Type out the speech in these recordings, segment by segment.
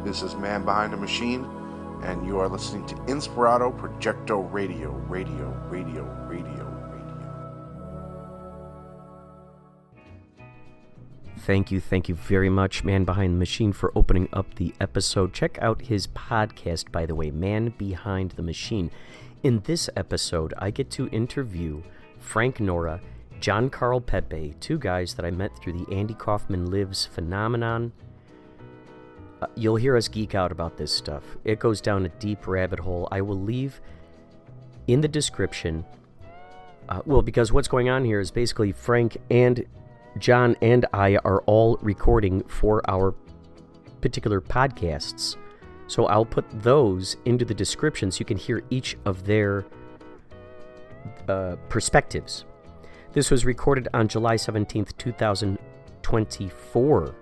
This is Man Behind the Machine, and you are listening to Inspirado Projecto Radio. Thank you very much, Man Behind the Machine, for opening up the episode. Check out his podcast, by the way, Man Behind the Machine. In this episode, I get to interview Frank Nora, John Carl Pepe, two guys that I met through the Andy Kaufman Lives phenomenon. You'll hear us geek out about this stuff. It goes down a deep rabbit hole. I will leave in the description, because what's going on here is basically Frank and John and I are all recording for our particular podcasts. So I'll put those into the description so you can hear each of their perspectives. This was recorded on July 17th, 2024,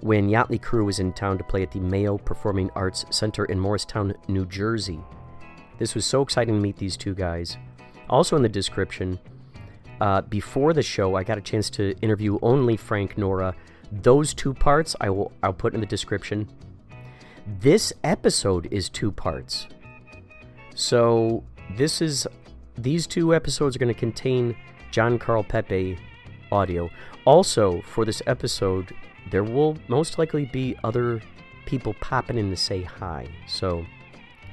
when Yachtley Crew was in town to play at the Mayo Performing Arts Center in Morristown, New Jersey. This was so exciting to meet these two guys. Also in the description, before the show, I got a chance to interview only Frank Nora. Those two parts I'll put in the description. This episode is 2 parts. So these 2 episodes are going to contain John Carl Pepe audio. Also, for this episode, there will most likely be other people popping in to say hi. So,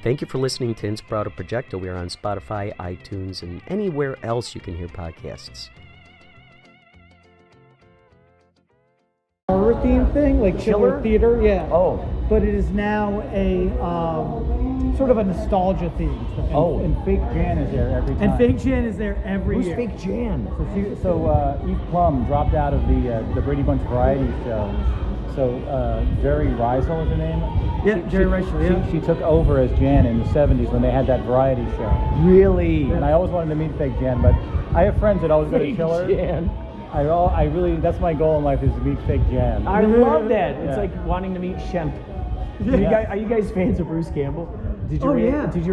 thank you for listening to Inspirado Projecto. We are on Spotify, iTunes, and anywhere else you can hear podcasts. Horror theme thing, like chiller theater, yeah. Oh. But it is now a sort of a nostalgia theme. And Fake Jan is there every time. And Fake Jan is there every year. Who's Fake Jan? So Eve Plum dropped out of the Brady Bunch variety show. So Jerry Reisel is her name? Yeah, Jerry Reisel, yeah. She took over as Jan in the 70s when they had that variety show. Really? And I always wanted to meet Fake Jan, but I have friends that always go to Chiller. Jan. I really, that's my goal in life, is to meet Fake Jan. I love that. It's Yeah. like wanting to meet Shemp. Yeah. Are you guys fans of Bruce Campbell? Did you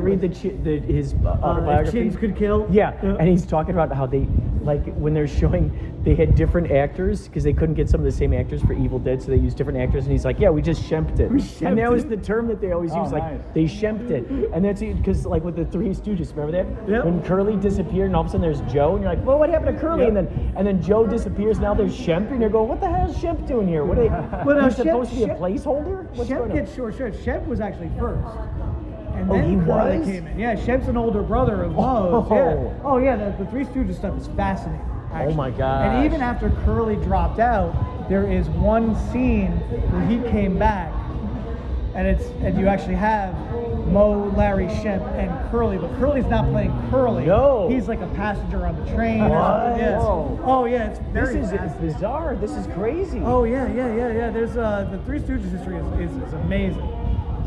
read his autobiography? Chins Could Kill? Yeah, and he's talking about how they, like, when they're showing, they had different actors because they couldn't get some of the same actors for Evil Dead, so they used different actors, and he's like, yeah, we just shemped it. And that was the term that they always use, like, nice. they shemped it. And that's because, like, with the Three Stooges, remember that? Yep. When Curly disappeared, and all of a sudden there's Joe, and you're like, well, what happened to Curly? Yep. And then Joe disappears, now there's Shemp, and you're going, what the hell is Shemp doing here? What are they, Well, now, he's supposed to be a Shemp- placeholder? What's Shemp going on? gets short. Shemp was actually first. And Oh, then he Curly was? came in. Yeah, Shemp's an older brother of Moe's. Yeah. Oh, yeah, the Three Stooges stuff is fascinating. Actually. Oh my gosh. And even after Curly dropped out, there is one scene where he came back, and you actually have Moe, Larry, Shemp, and Curly, but Curly's not playing Curly. No. He's like a passenger on the train or What? something. Yes. Whoa. Oh yeah, it's very This is fascinating. bizarre. This is crazy. Oh yeah. There's the Three Stooges history is amazing.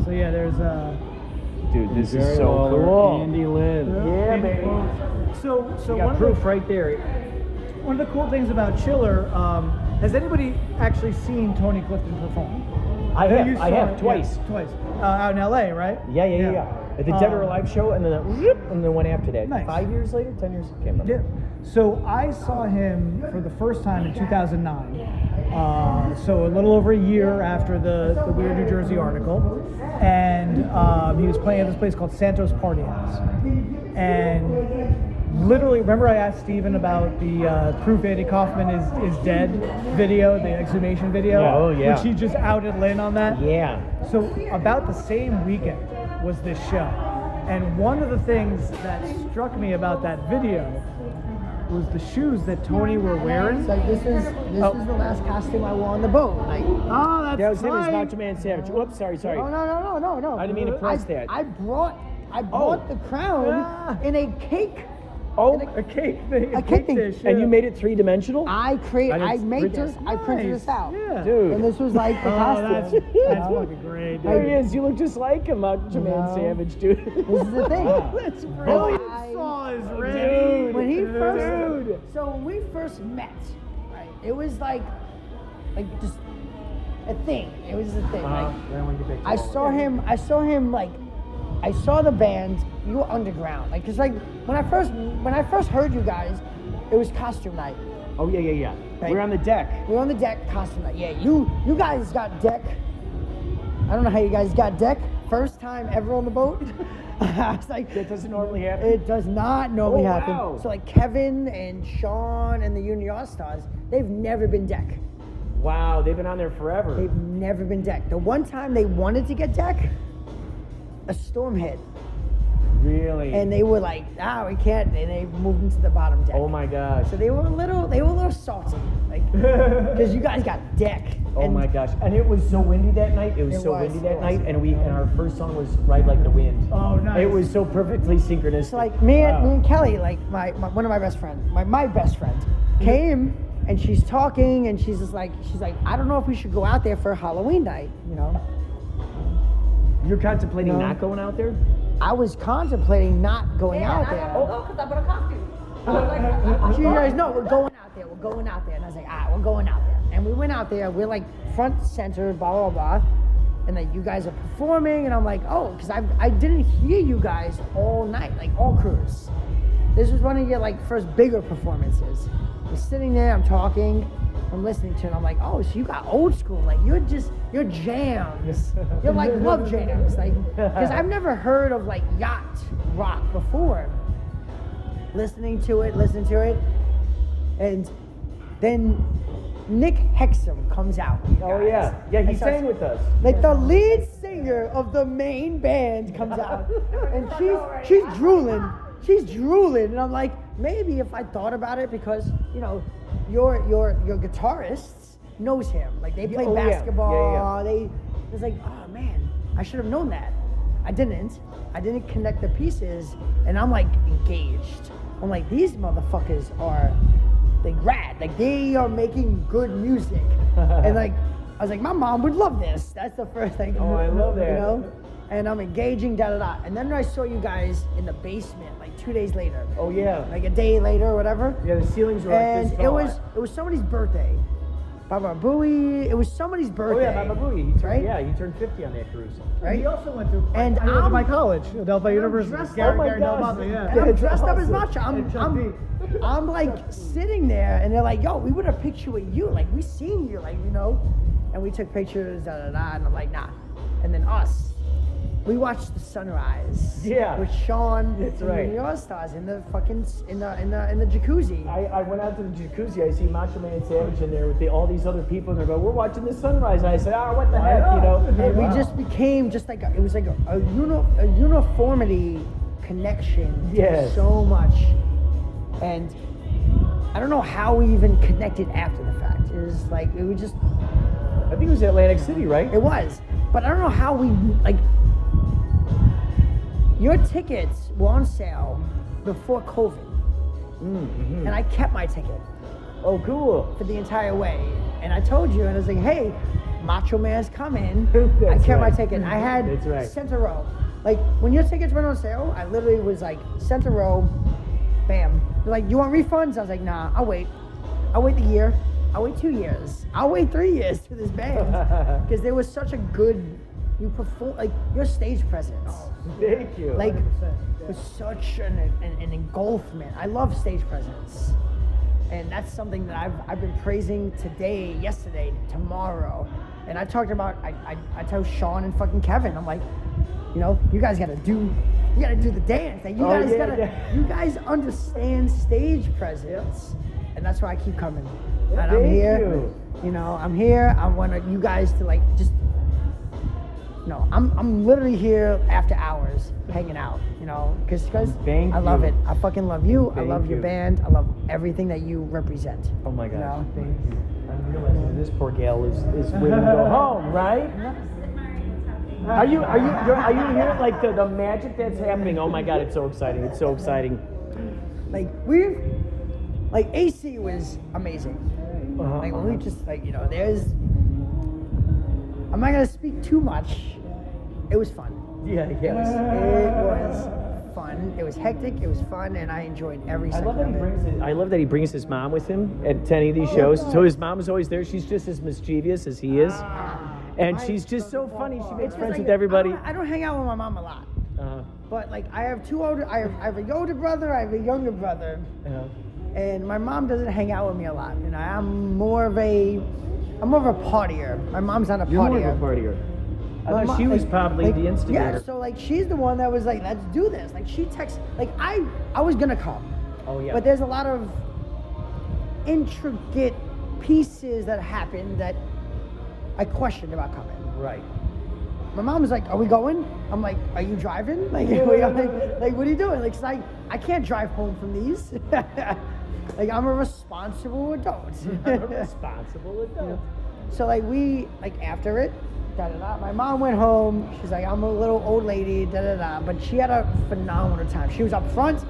So yeah, there's Dude, this Jerry is so Lawler, cool. Andy lives. Yeah, baby. So You one got of proof the right there. one of the cool things about Chiller, has anybody actually seen Tony Clifton perform? I You have saw it, twice. Yeah, twice. Out in LA, right? Yeah. At the Dead or Alive show, and then the one after that. Nice. 5 years later, 10 years, can't remember. Yeah. So I saw him for the first time in 2009. So a little over a year after the Weird New Jersey article, and he was playing at this place called Santos Party House. And literally, remember I asked Steven about the Proof Andy Kaufman is Dead video, the exhumation video? Yeah. Oh, yeah. Which he just outed Lynn on that? Yeah. So about the same weekend was this show. And one of the things that struck me about that video was the shoes that Tony were wearing. Like this is the last costume I wore on the boat. Like, Oh, that's That was him as right. Macho Man Savage. Whoops, sorry. oh no. I didn't mean to press that. I brought the crown Yeah. in a cake. Oh, A cake thing. A cake thing. dish, and yeah. you made it 3-dimensional? I didn't made print this. it? I printed Nice. this out. Yeah. Dude. And this was like the Oh, costume. that's fucking great, There he dude. is. You look just like him, Macho Man No. Savage, dude. This is the thing. That's brilliant. I- Saw is ready. Dude. When he Dude. so when we first met, right? It was like just a thing. It was a thing. Like, I saw him like I saw the band. You were underground, like, cause like when I first heard you guys, it was costume night. Oh, yeah. Right. We're on the deck. We were on the deck, costume night. Yeah, you guys got deck I don't know how you guys got deck. First time ever on the boat. I was like, That doesn't normally happen. it does not normally Oh, happen. wow. So like Kevin and Sean and the Union All-Stars, they've never been deck. Wow, they've been on there forever. They've never been deck. The one time they wanted to get deck, a storm hit. Really? And they were like, we can't, and they moved into the bottom deck. Oh my gosh. So they were a little salty, like, because you guys got deck. Oh and my gosh. And it was so windy that night. It was It so was, windy it that was. night. And our first song was Ride Like the Wind. Oh, nice. It was so perfectly synchronous. So like me and Kelly, like my one of my best friends, my best friend, came and she's talking and she's like, I don't know if we should go out there for Halloween night, you know. You're contemplating No. not going out there? I was contemplating not going out there. because I bought a costume. I was like, She goes, no, we're going out there. We're going out there. And I was like, we're going out there. And we went out there. We're like front center, blah, blah, blah. And then you guys are performing. And I'm like, oh, because I didn't hear you guys all night, like all crews. This was one of your like first bigger performances. I'm sitting there, I'm talking, I'm listening to it. And I'm like, oh, so you got old school. Like you're jams. You're like love jams. Like, because I've never heard of like yacht rock before. Listening to it. And then Nick Hexum comes out. you Oh guys. yeah. Yeah, he And starts- sang with us. Like the lead singer of the main band comes out, and she's drooling. She's drooling, and I'm like, maybe if I thought about it, because you know, your guitarist knows him. Like they play Oh, yeah. basketball. Yeah, It's like, oh man, I should have known that. I didn't connect the pieces, and I'm like engaged. I'm like, these motherfuckers are like rad. Like they are making good music, and like I was like, my mom would love this. That's the first thing. Oh, I love that. You know, and I'm engaging, da da da. And then I saw you guys in the basement like 2 days later. Oh yeah. Like a day later or whatever. Yeah, the ceilings were like And this it tall. was somebody's birthday. Baba Booey. It was somebody's Oh birthday. yeah, Baba Booey. He turned, right? Yeah, he turned 50 on that cruise. Right? He also went to And I went to I'm- my college, Delphi University. dressed- Gary, oh my Gary gosh. Delphi, yeah. And I'm dressed up as That's Macho. awesome. I'm like sitting there, and they're like, "Yo, we would have picture with you. Like we seen you, like you know." And we took pictures, da da da. And I'm like, "Nah." And then we watched the sunrise. Yeah. With Sean That's and right. the All-Stars in the fucking in the jacuzzi. I went out to the jacuzzi. I see Macho Man Savage in there with all these other people, and they're going, "We're watching the sunrise." And I said, what the heck, you know? And we just became just like it was like a uniformity connection to Yes. so much. And I don't know how we even connected after the fact. It was like it was just I think it was Atlantic City, right? it was. But I don't know how we like your tickets were on sale before COVID. Mm-hmm. And I kept my ticket Oh, cool. for the entire way. And I told you, and I was like, hey, Macho Man's coming. I That's kept my right. ticket. I had That's right. center row. Like, when your tickets went on sale, I literally was like, center row, bam. They're like, you want refunds? I was like, nah, I'll wait. I'll wait the year. I'll wait 2 years. I'll wait 3 years to this band. Because there was such a good, you perform, like, your stage presence. Thank you. Like, was such an engulfment. I love stage presence. And that's something that I've been praising today, yesterday, tomorrow. And I talked about, I tell Sean and fucking Kevin, I'm like, you know, you guys gotta do the dance. Like, you guys understand stage presence. And that's why I keep coming. And I'm Thank here, you know, I'm here. I want you guys to like just, no, I'm literally here after hours hanging out, you know, because Thank I love you. it. I fucking love you. I Thank love your you. band. I love everything that you represent. Oh my gosh. You know? Thank you. I'm realizing this poor gal is waiting to go home, right? Are you hearing like the magic that's happening? Oh my God, it's so exciting. It's so exciting. Like AC was amazing. Like when we just like, you know, I'm not gonna speak too much. It was fun. Yeah, It yeah. was fun. It was hectic. It was fun, and I enjoyed every I second love that of it. I love that he brings his mom with him at any of these shows. So his mom is always there. She's just as mischievous as he is, and she's just so funny. She makes It's friends like, with everybody. I don't hang out with my mom a lot, Uh, but like I have I have a older brother. I have a younger brother. And my mom doesn't hang out with me a lot. You know, I'm more of a partier. My mom's not a partier. You're more of a partier. I thought she was probably the instigator. Yeah, so like she's the one that was like, let's do this. Like she texts, like I was gonna come. Oh yeah. But there's a lot of intricate pieces that happened that I questioned about coming. Right. My mom was like, "Are we going?" I'm like, "Are you driving? Like, like what are you doing?" Like, 'cause I can't drive home from these. Like, I'm a responsible adult. I'm a responsible adult. So like after it, my mom went home. She's like, "I'm a little old lady, but she had a phenomenal time. She was up front.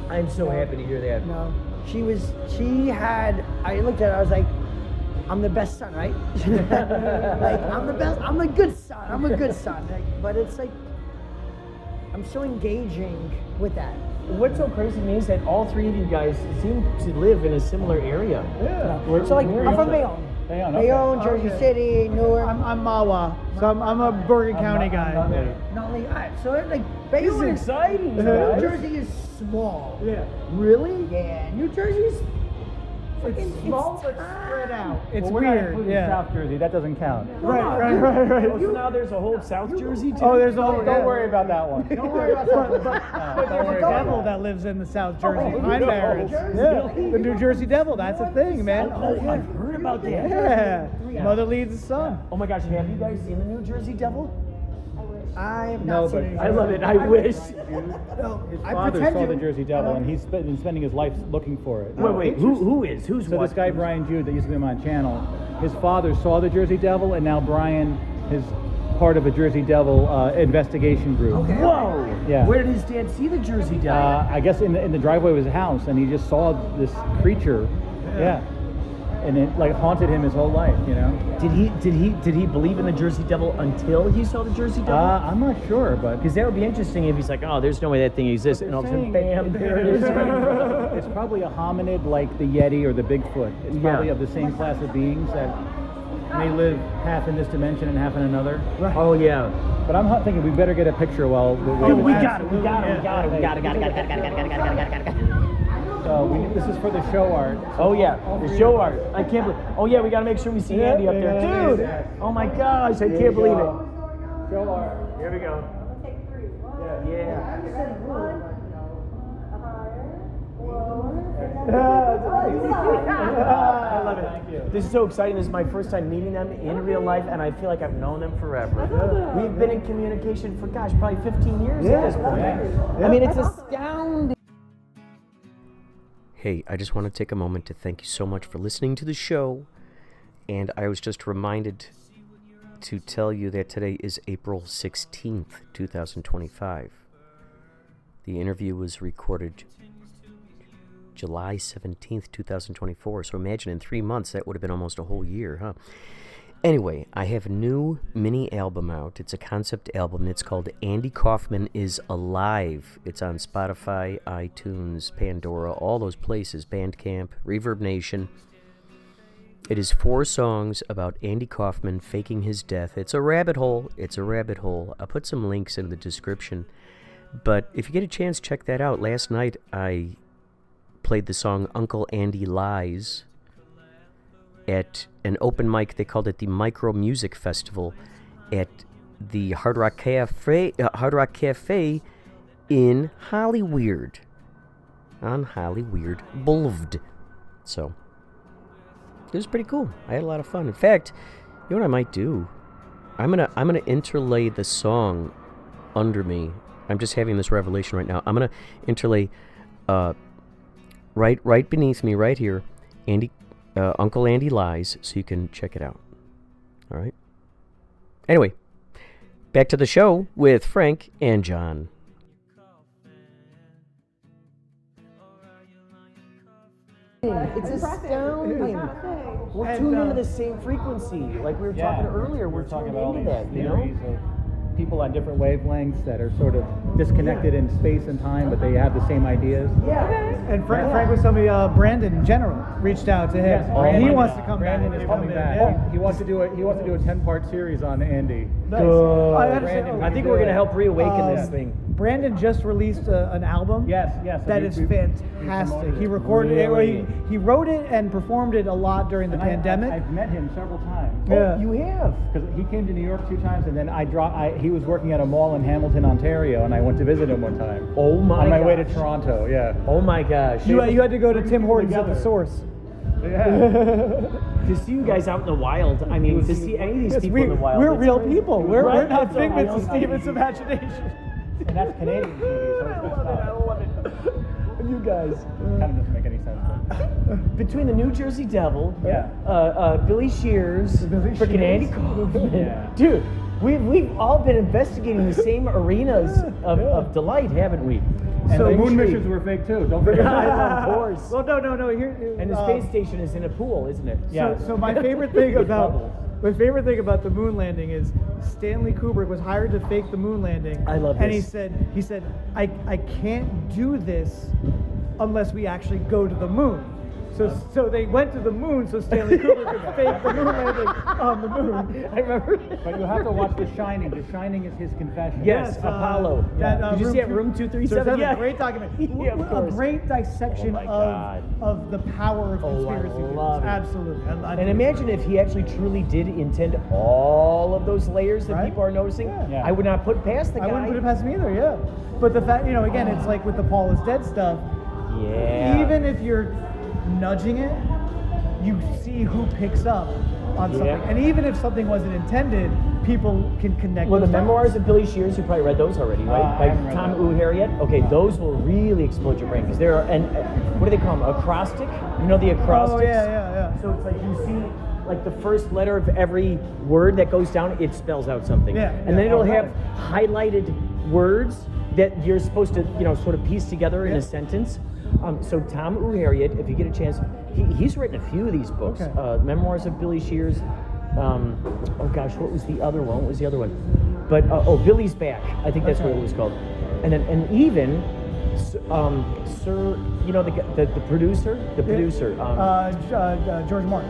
I'm so happy to hear that. No, I looked at her, I was like, I'm the best son, right? Like, I'm the best, I'm a good son, Like, but it's like, I'm so engaging with that. What's so crazy to me is that all three of you guys seem to live in a similar area. Yeah. So like, I'm from Mayo. Mayo, Jersey City, Nora. I'm Mawa, so I'm a Bergen County guy. Not like, alright, so like, Mayo This is exciting, New guys. Jersey is small. Yeah. Really? Yeah, New Jersey's It's small but spread out. It's Well, we're not weird. including Yeah. South Jersey. That doesn't count. Right. Oh, so now there's a whole South Jersey too? Oh, there's all. Don't worry about that one. Don't worry about that. But there's a devil that lives in the South Jersey Pine no. Barrens. Yeah, the New Jersey Devil. That's a thing, man. Oh, I've heard about that. Yeah. Mother leads the son. Oh my gosh, have you guys seen the New Jersey Devil? I have No, not but seen it. I love it. I wish. His I father pretend saw to. the Jersey Devil, and he's been spending his life looking for it. Wait. Who's So what? this guy Brian Jude that used to be on my channel, his father saw the Jersey Devil, and now Brian is part of a Jersey Devil investigation group. Whoa! Yeah. Where did his dad see the Jersey Devil? I guess in the driveway of his house, and he just saw this creature. Yeah. And it like haunted him his whole life, you know. Did he believe in the Jersey Devil until he saw the Jersey Devil? I'm not sure, but Because that would be interesting if he's like, oh, there's no way that thing exists, and all of a sudden, bam, there it is. it's probably a hominid like the Yeti or the Bigfoot. It's probably of the same class of beings that may live half in this dimension and half in another. Oh yeah. But I'm thinking we better get a picture while We got it. So this is for the show art. Oh yeah, the show art. I can't believe. Oh yeah, we gotta make sure we see Andy up there, dude. Oh my gosh, I can't believe it. Show art. Here we go. Take 3. 1. Yeah. I love it. Thank you. This is so exciting. This is my first time meeting them in real life, and I feel like I've known them forever. We've been in communication for, gosh, probably 15 years at this point. I mean, it's astounding. Hey, I just want to take a moment to thank you so much for listening to the show. And I was just reminded to tell you that today is April 16th, 2025. The interview was recorded July 17th, 2024. So imagine in 3 months, that would have been almost a whole year, huh? Anyway, I have a new mini album out. It's a concept album. It's called Andy Kaufman is Alive. It's on Spotify, iTunes, Pandora, all those places, Bandcamp, Reverb Nation. It is 4 songs about Andy Kaufman faking his death. It's a rabbit hole. I'll put some links in the description. But if you get a chance, check that out. Last night, I played the song Uncle Andy Lies at an open mic. They called it the Micro Music Festival at the Hard Rock Cafe in Hollyweird, on Hollyweird Boulevard. So it was pretty cool. I had a lot of fun. In fact, you know what I might do? I'm gonna interlay the song under me. I'm just having this revelation right now. I'm gonna interlay right beneath me, right here, Uncle Andy Lies, so you can check it out. All right? Anyway, back to the show with Frank and John. It's astounding. We're tuned into the same frequency, like we were talking earlier. We're talking tuned about all into these that, you know? theories of people on different wavelengths that are sort of disconnected in space and time, but they have the same ideas. And Frank was telling me Brandon in general reached out to him. Yes, and Brandon- he wants to come Brandon back. is coming back. Yeah. He wants to do it. He wants to do a 10-part series on Andy. Nice. Good. I understand. I think we're gonna help reawaken this thing. Brandon just released an album. Yes. That is fantastic. He recorded it. He wrote it and performed it a lot during the pandemic. I've met him several times. Yeah. Oh, you have? Because he came to New York 2 times, and then he was working at a mall in Hamilton, Ontario, and I went to visit him one time. Oh my On my way to gosh. Toronto, yeah. Oh my gosh. You had to go to Tim Hortons at the together. Source. Yeah. To see you guys out in the wild, I mean, to see any of these people in the wild. We're it's real crazy. people. We're Right? not That's figments of amazing. Steven's imagination. And that's Canadian TV, so it's good stuff. love it. You guys. Kind of doesn't make any sense. But Between the New Jersey Devil, Yeah. Billy Shears, freaking Shears. Andy Kaufman. Yeah. Dude, we've all been investigating the same arenas of delight, haven't we? And So the moon intrigued. missions were fake too. Don't forget. Of course. Well, no. Here, And the space station is in a pool, isn't it? Yeah. So my favorite thing about the moon landing is Stanley Kubrick was hired to fake the moon landing. I love and this. he said I can't do this unless we actually go to the moon. So they went to the moon so Stanley Kubrick could fake the moon landing on the moon. I remember. But you have to watch The Shining. The Shining is his confession. Yes, Apollo. Did you see it, Room 237? That's Yeah. a great document. Yeah, of A course. great dissection Oh my God. of the power of Oh, I conspiracy theories. love it. Absolutely. I And think imagine if he actually truly did intend all of those layers that Right? people are noticing. Yeah. I would not put past the guy. I wouldn't put it past him either, yeah. But the fact, again, it's like with the Paul is Dead stuff, Yeah. even if you're nudging it, you see who picks up on something. Yeah. And even if something wasn't intended, people can connect. Well, the those dots. memoirs of Billy Shears, you probably read those already, right? I By haven't read Tom that. Harriet. Okay, those will really explode your brain because there are, and what do they call them? Acrostic? You know the acrostics? Oh, yeah. So it's like you see like the first letter of every word that goes down, it spells out something. Yeah, And then yeah. it'll Oh, have right. highlighted words that you're supposed to, sort of piece together in a sentence. So Tom Harriet, if you get a chance, he's written a few of these books. Okay. Memoirs of Billy Shears. Oh gosh, what was the other one? But Billy's Back. I think that's what it was called. And then even Sir, the producer, George Martin.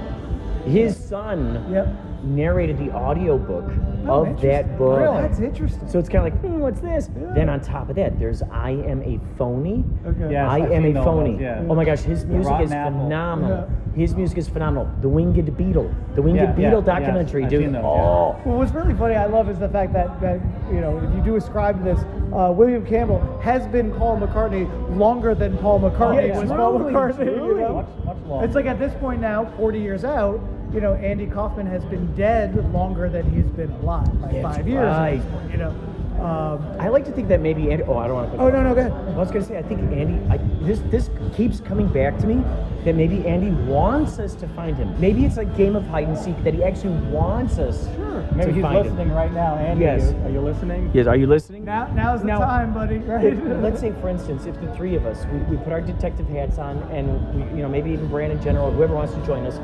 his son Yep. narrated the audiobook Oh, of that book. Really? That's interesting. So it's kind of like, what's this? Yeah. Then on top of that, there's I Am a Phony. Okay. Yes, I I've Am a seen those, Phony. yeah. Oh my gosh, his music Rotten is Apple. phenomenal. Yeah. His music is phenomenal. The Winged Beetle. The Winged Beetle documentary, yes, I've dude. seen those, Oh. Well, what's really funny, I love, is the fact that if you do ascribe to this, William Campbell has been Paul McCartney longer than Paul McCartney Yeah, was Paul truly, McCartney. truly. Much longer. It's like at this point now, 40 years out, Andy Kaufman has been dead longer than he's been alive by That's 5 years. right. At this point, I like to think that maybe Andy. Oh, I don't want to. Oh, no, go ahead. I was gonna say, I think Andy. This keeps coming back to me that maybe Andy wants us to find him. Maybe it's like game of hide and seek that he actually wants us Maybe to he's find listening him. right now. Andy, Yes. are you listening? Yes, are you listening? Now's the Now- time, buddy. Right? Let's say, for instance, if the three of us, we put our detective hats on, and we, maybe even Brandon General, whoever wants to join us,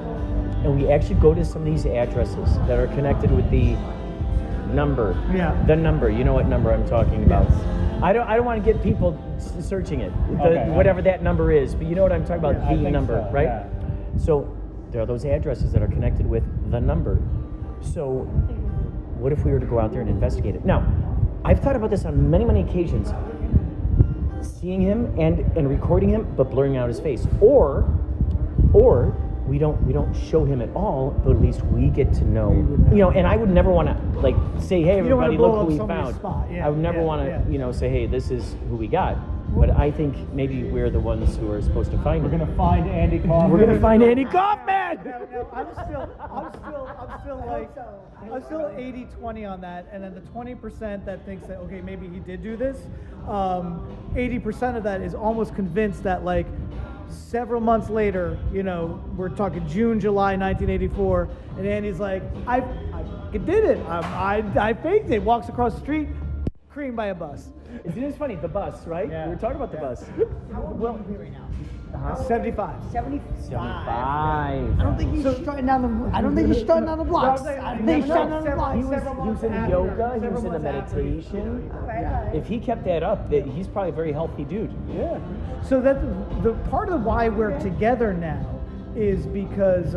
and we actually go to some of these addresses that are connected with the number. Yeah. The number. You know what number I'm talking about. Yes. I don't want to get people searching it, Okay. whatever that number is, but you know what I'm talking about, Yeah, I the think number, so, right? yeah. So there are those addresses that are connected with the number. So what if we were to go out there and investigate it? Now, I've thought about this on many, many occasions. Seeing him and recording him, but blurring out his face. Or we don't show him at all, but at least we get to know. And I would never want to say, hey, You don't wanna everybody, blow look up who we somebody's found. spot. Yeah, I would never yeah, want to, yeah. say, hey, this is who we got. But I think maybe we're the ones who are supposed to find We're him. gonna find Andy Kaufman. We're gonna find Andy Kaufman. Now, I'm still 80-20 on that, and then the 20% that thinks that, okay, maybe he did do this, 80% of that is almost convinced that, several months later, we're talking June, July 1984, and Andy's like, I did it. I faked it. Walks across the street, creamed by a bus. Isn't it funny? The bus, right? Yeah. We were talking about the bus. Well, right now. 75. 75. I I don't think he's strutting down the blocks. I don't think he's strutting down the blocks. He was in yoga, he was in a meditation. Right. If he kept that up, he's probably a very healthy dude. Yeah. So that the part of why we're together now is because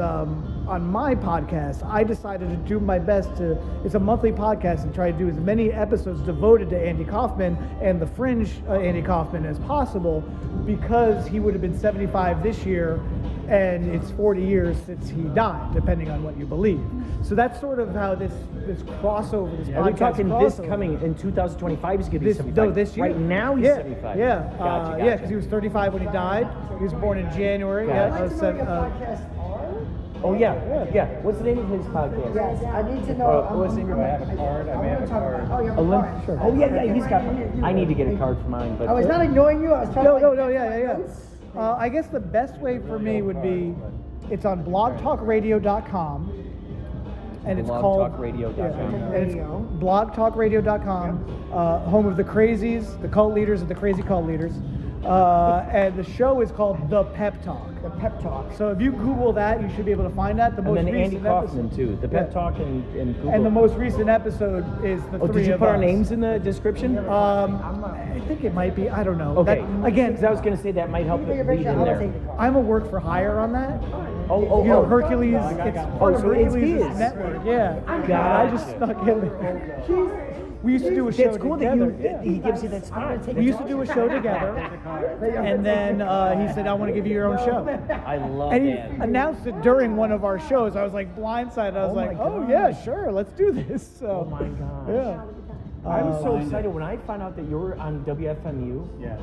on my podcast, I decided to do my best to, it's a monthly podcast, and try to do as many episodes devoted to Andy Kaufman and the fringe Andy Kaufman as possible, because he would have been 75 this year, and it's 40 years since he died, depending on what you believe. So that's sort of how this crossover, this Are we podcast talking crossover. this coming in 2025? He's going to be 75. No, this year. Right now he's 75. Yeah, Gotcha. yeah, because he was 35 when he died. He was born in January. Gotcha. Yeah, I'd like to know what your podcasts are. Oh yeah. What's the name of his podcast? Yes, I need to know. What's the name of it? I have a card. I may have a card. Oh, you have a card. Sure. Oh yeah. He's got. I need to get a card for mine, but I was not ignoring you. I was trying to. No, yeah. I guess the best way for me would be, it's on blogtalkradio.com, and it's called blogtalkradio.com. yeah, and it's blogtalkradio.com, home of the crazies, the cult leaders, and the crazy cult leaders. And the show is called The Pep Talk. The Pep Talk. So if you Google that, you should be able to find that. The And most then recent Andy Kaufman episode, too. The Pep Yeah. Talk and Google. And the most recent episode is the Oh, three did you of put our us. names in the description? I think it might be. I don't know. Okay. That, again, because I was going to say that might help You take it a lead picture. in I'll there. take the card. I'm a work for hire on that. Oh, You know, Hercules. It's part of so it's Hercules' his. network. Yeah. Gotcha. I just snuck in there. We used to do a show That's cool together. that he gives you that spot. We used to do a show together, and then he said, "I want to give you your own show." I love And he that. announced it during one of our shows. I was like blindsided. I was like, "Oh yeah, sure, let's do this." So, Oh my gosh. yeah. I was so excited when I found out that you were on WFMU. Yeah.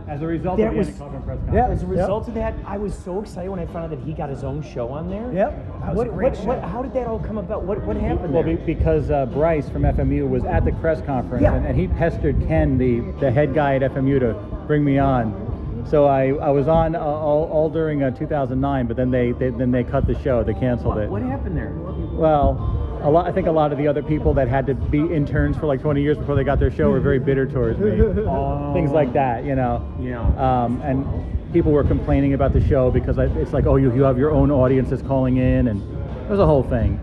As a result That of the was- Andy Kaufman press Yeah. conference. As a result of that, I was so excited when I found out that he got his own show on there. Yep. That was What, a great show. how did that all come about? What happened Well, there? because Bryce from FMU was at the press conference, Yeah. and he pestered Ken, the head guy at FMU, to bring me on. So I was on all during 2009, but then they cut the show. They canceled it. What happened there? Well, I think a lot of the other people that had to be interns for like 20 years before they got their show were very bitter towards me. Things like that, you know. Yeah. And people were complaining about the show because it's like, oh, you have your own audience that's calling in, and it was a whole thing.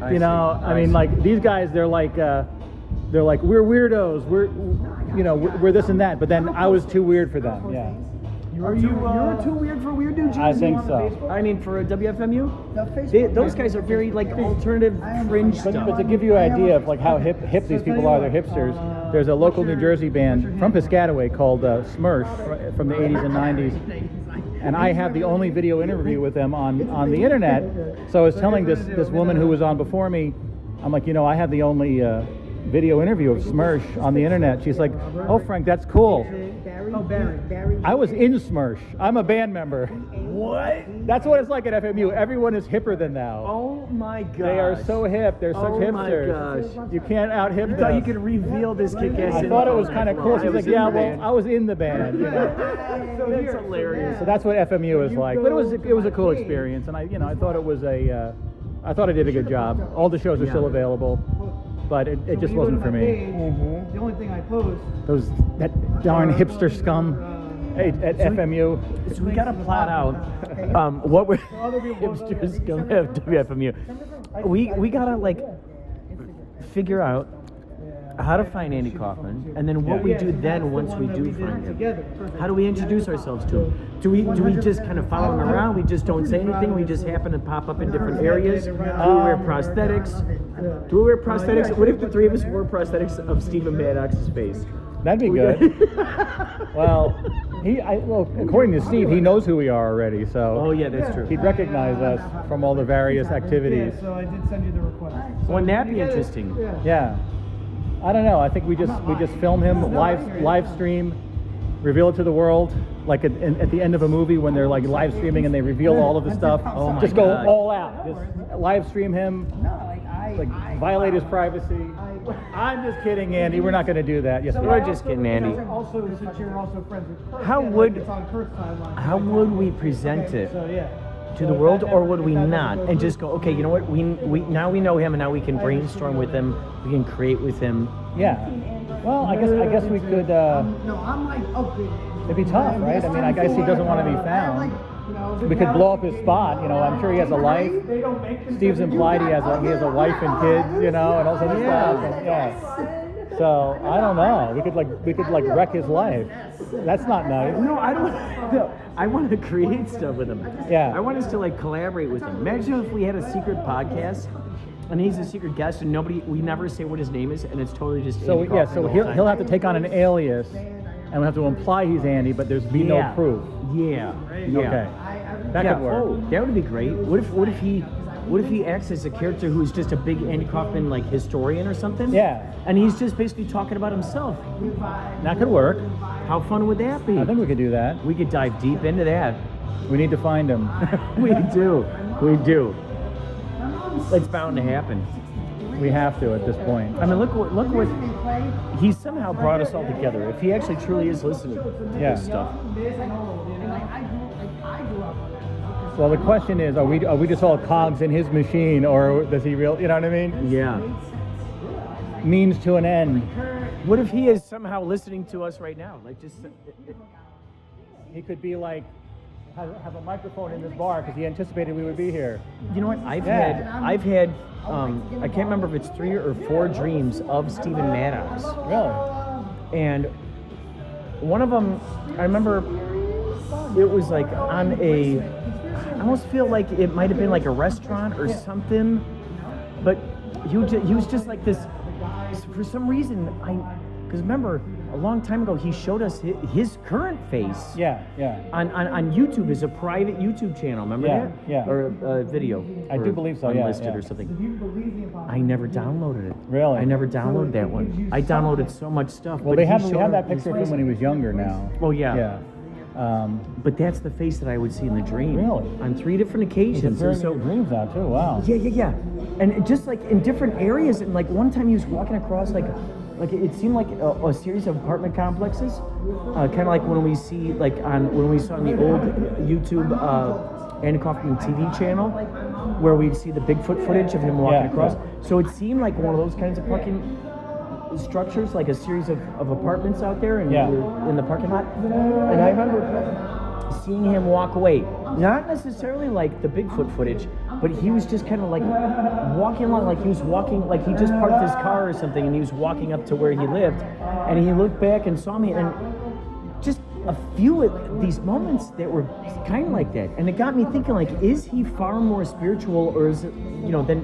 I You know, see. I mean, see. like these guys, they're like we're weirdos, we're this and that. But then I was too weird for them. Yeah, Are you too weird for Weird Dude? I think so. I mean, for a WFMU, No, Facebook. those guys are very like alternative fringe But stuff. to give you an idea of like how hip these people are, they're hipsters. There's a local New Jersey band from Piscataway called Smurf from the 80s and 90s. And I have the only video interview with them on the internet. So I was telling this woman who was on before me, I'm like, I have the only video interview of Smurf on the internet. She's like, oh, Frank, that's cool. Barry. I was in Smurf. I'm a band member. What? That's what it's like at FMU. Everyone is hipper than now. Oh my god. They are so hip. They're such Oh my hipsters. gosh. You can't out hip You them. thought you could reveal this kick-ass I thought it was kind of cool. She's like, yeah, well, I was in the band. That's hilarious. So that's what FMU is like. But it was a cool experience, and I thought it was I thought I did a good job. All the shows are still available, but it just wasn't for me. The only thing I post. That darn hipster scum at FMU. So we gotta plot out what we're hipsters gonna have WFMU. We gotta like figure out how to find Andy Kaufman, and then what we do then once we do find him. How do we introduce ourselves to him? Do we just kind of follow him around? We just don't say anything. We just happen to pop up in different areas. Do we wear prosthetics? What if the three of us wore prosthetics of Stephen Maddox's face? That'd be good. Well, according to Steve, he knows who we are already, so Oh yeah, that's true. he'd recognize us from all the various activities. Yeah, so I did send you the request. Wouldn't that be interesting? Yeah. I don't know. I think we just film him live stream, reveal it to the world, like at the end of a movie when they're like live streaming and they reveal all of the stuff. Oh my just go God. all out. Just live stream him, like violate his privacy. I'm just kidding, Andy. We're not going to do that. Yes, We're just kidding, Andy. Also, since you're also friends with Kurt, How yeah, would- it's on Kurt's timeline. How would we present it So yeah. to the world, or would we not, and just go, okay, you know what? We now we know him, and now we can brainstorm with him. We can create with him. Yeah. Well, I guess we could. No, I'm like upgraded. It'd be tough, right? I mean, I guess he doesn't want to be found. We could blow up his spot. I'm sure he has a life. Steve's implied he has a wife and kids, and all sorts of stuff. And, yeah. So I don't know. We could wreck his life. That's not nice. No, I don't. No. I want to create stuff with him. Yeah. I want us to like collaborate with him. Imagine if we had a secret podcast, and he's a secret guest, and we never say what his name is, and it's totally just. So Andy yeah, Kaufman so the whole he'll time. he'll have to take on an alias, and we'll have to imply he's Andy, but there's be no proof. Yeah. Okay. That could work. Oh, that would be great. What if he acts as a character who's just a big Andy Kaufman like historian or something? Yeah. And he's just basically talking about himself. That could work. How fun would that be? I think we could do that. We could dive deep into that. We need to find him. We do. It's bound to happen. We have to at this point. I mean, look what he somehow brought us all together. If he actually truly is listening to this stuff. Well, the question is, are we just all cogs in his machine, or does he you know what I mean? Yeah. Means to an end. What if he is somehow listening to us right now? Like just. He could be like, have a microphone in this bar because he anticipated we would be here. You know what? I've had I can't remember if it's 3 or 4 dreams of Stephen Maddox. Really? And one of them, I remember it was like on I almost feel like it might have been like a restaurant or something, but he was just like this, for some reason, because remember, a long time ago, he showed us his current face. Yeah. On YouTube as a private YouTube channel. Remember that? Yeah. Or a video. I do believe so. Yeah. Unlisted or something. I never downloaded it. Really? I never downloaded that one. I downloaded so much stuff. Well, but we have showed that his picture of him face. when he was younger now. Oh yeah. Yeah. But that's the face that I would see in the dream. Really? On 3 different He's occasions. appearing And so in your dreams now too. Wow. Yeah. And it just like in different areas, and like one time he was walking across like it seemed like a series of apartment complexes, kind of like when we saw in the old YouTube Andy Kaufman TV channel, where we'd see the Bigfoot footage of him walking across. Yeah. So it seemed like one of those kinds of parking structures, like a series of apartments out there, and we were in the parking lot. And I remember seeing him walk away, not necessarily like the Bigfoot footage, but he was just kind of like walking along, like he was walking, like he just parked his car or something, and he was walking up to where he lived, and he looked back and saw me, and just a few of these moments that were kind of like that, and it got me thinking, like, is he far more spiritual, or is it,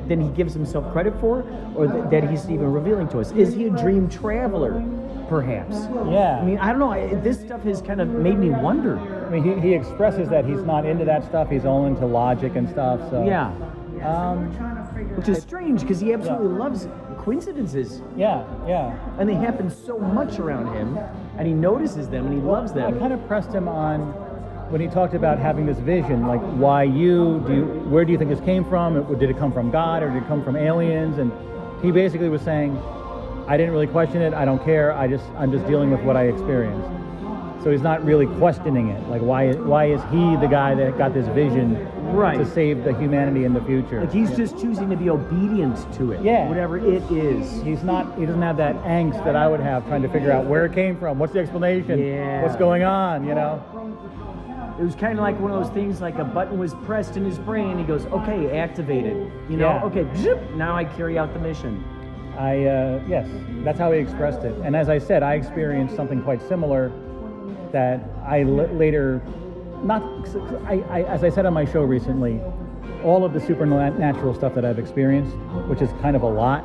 than he gives himself credit for, or that he's even revealing to us? Is he a dream traveler, perhaps? Yeah. I mean, I don't know. This stuff has kind of made me wonder. I mean, he expresses that he's not into that stuff. He's all into logic and stuff. So Yeah. Which is strange because he absolutely loves coincidences, Yeah. and they happen so much around him, and he notices them and he loves I them. kind of pressed him on when he talked about having this vision, like why where do you think this came from? Did it come from God or did it come from aliens? And he basically was saying, I didn't really question it. I don't care. I'm just dealing with what I experienced. So he's not really questioning it. Like why is he the guy that got this vision Right. to save the humanity in the future? Like he's just choosing to be obedient to it, Yeah. whatever it is. He doesn't have that angst that I would have trying to figure out where it came from, what's the explanation, Yeah. what's going on, It was kind of like one of those things, like a button was pressed in his brain. He goes, "Okay, activated." Yeah. Okay, zip, now I carry out the mission. Yes, that's how he expressed it. And as I said, I experienced something quite similar that I later, as I said on my show recently, all of the supernatural stuff that I've experienced, which is kind of a lot,